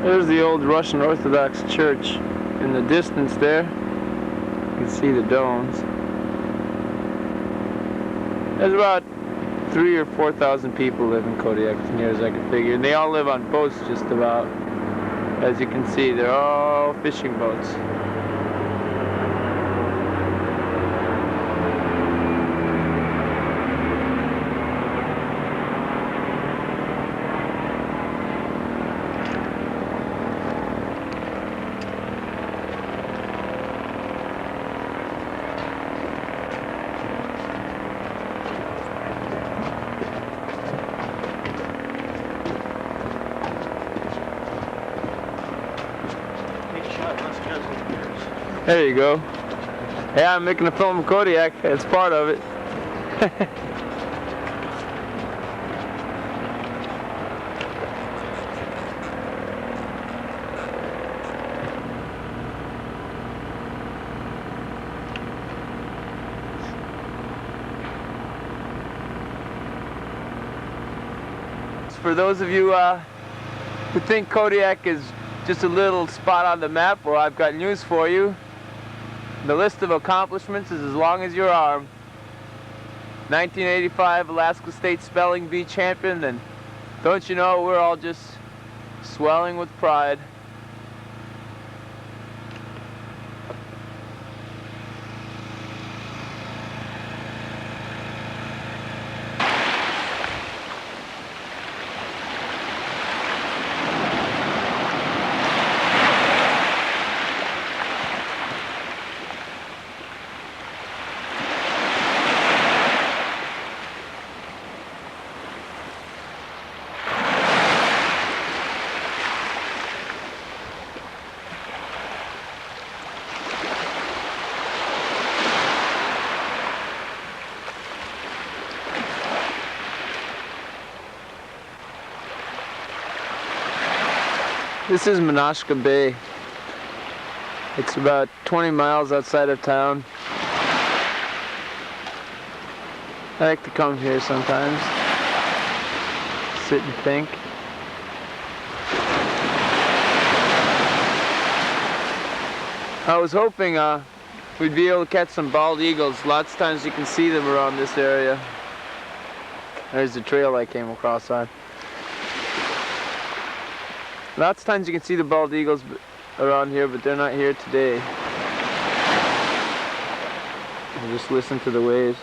There's the old Russian Orthodox Church in the distance there. You can see the domes. There's about 3,000 or 4,000 people live in Kodiak, as near as I can figure. And they all live on boats just about. As you can see, they're all fishing boats. There you go. Yeah, I'm making a film of Kodiak. It's part of it. For those of you who think Kodiak is just a little spot on the map, well, I've got news for you. The list of accomplishments is as long as your arm. 1985 Alaska State Spelling Bee champion, and don't you know, we're all just swelling with pride. This is Menashka Bay. It's about 20 miles outside of town. I like to come here sometimes, sit and think. I was hoping we'd be able to catch some bald eagles. Lots of times you can see them around this area. There's the trail I came across on. Lots of times you can see the bald eagles around here, but they're not here today. I'll just listen to the waves.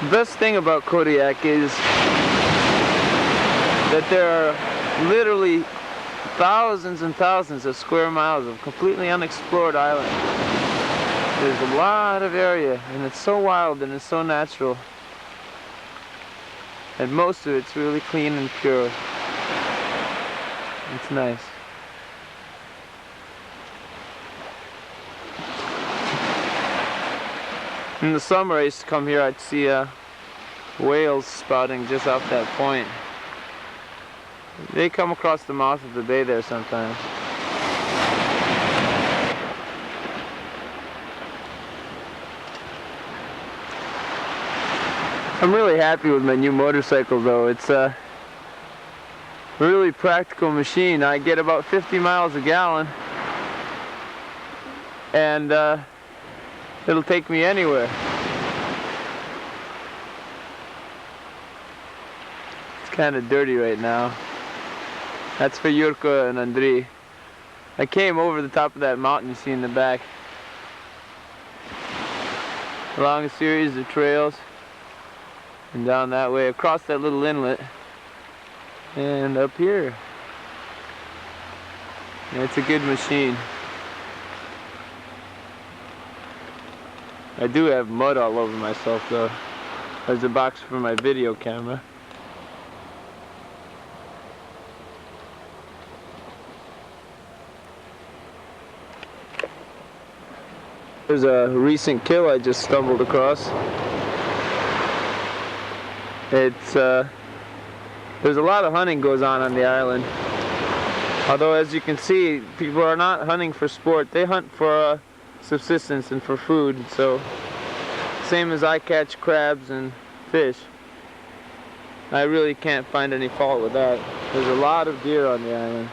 The best thing about Kodiak is that there are literally thousands and thousands of square miles of completely unexplored island. There's a lot of area, and it's so wild and it's so natural. And most of it's really clean and pure. It's nice. In the summer I used to come here, I'd see whales spouting just off that point. They come across the mouth of the bay there sometimes. I'm really happy with my new motorcycle though. It's a really practical machine. I get about 50 miles a gallon, and it'll take me anywhere. It's kind of dirty right now. That's for Yurko and Andrei. I came over the top of that mountain you see in the back, along a series of trails, and down that way, across that little inlet, and up here. Yeah, it's a good machine. I do have mud all over myself though. There's a box for my video camera. There's a recent kill I just stumbled across. It's there's a lot of hunting goes on the island. Although, as you can see, people are not hunting for sport. They hunt for subsistence and for food. So, same as I catch crabs and fish. I really can't find any fault with that. There's a lot of deer on the island.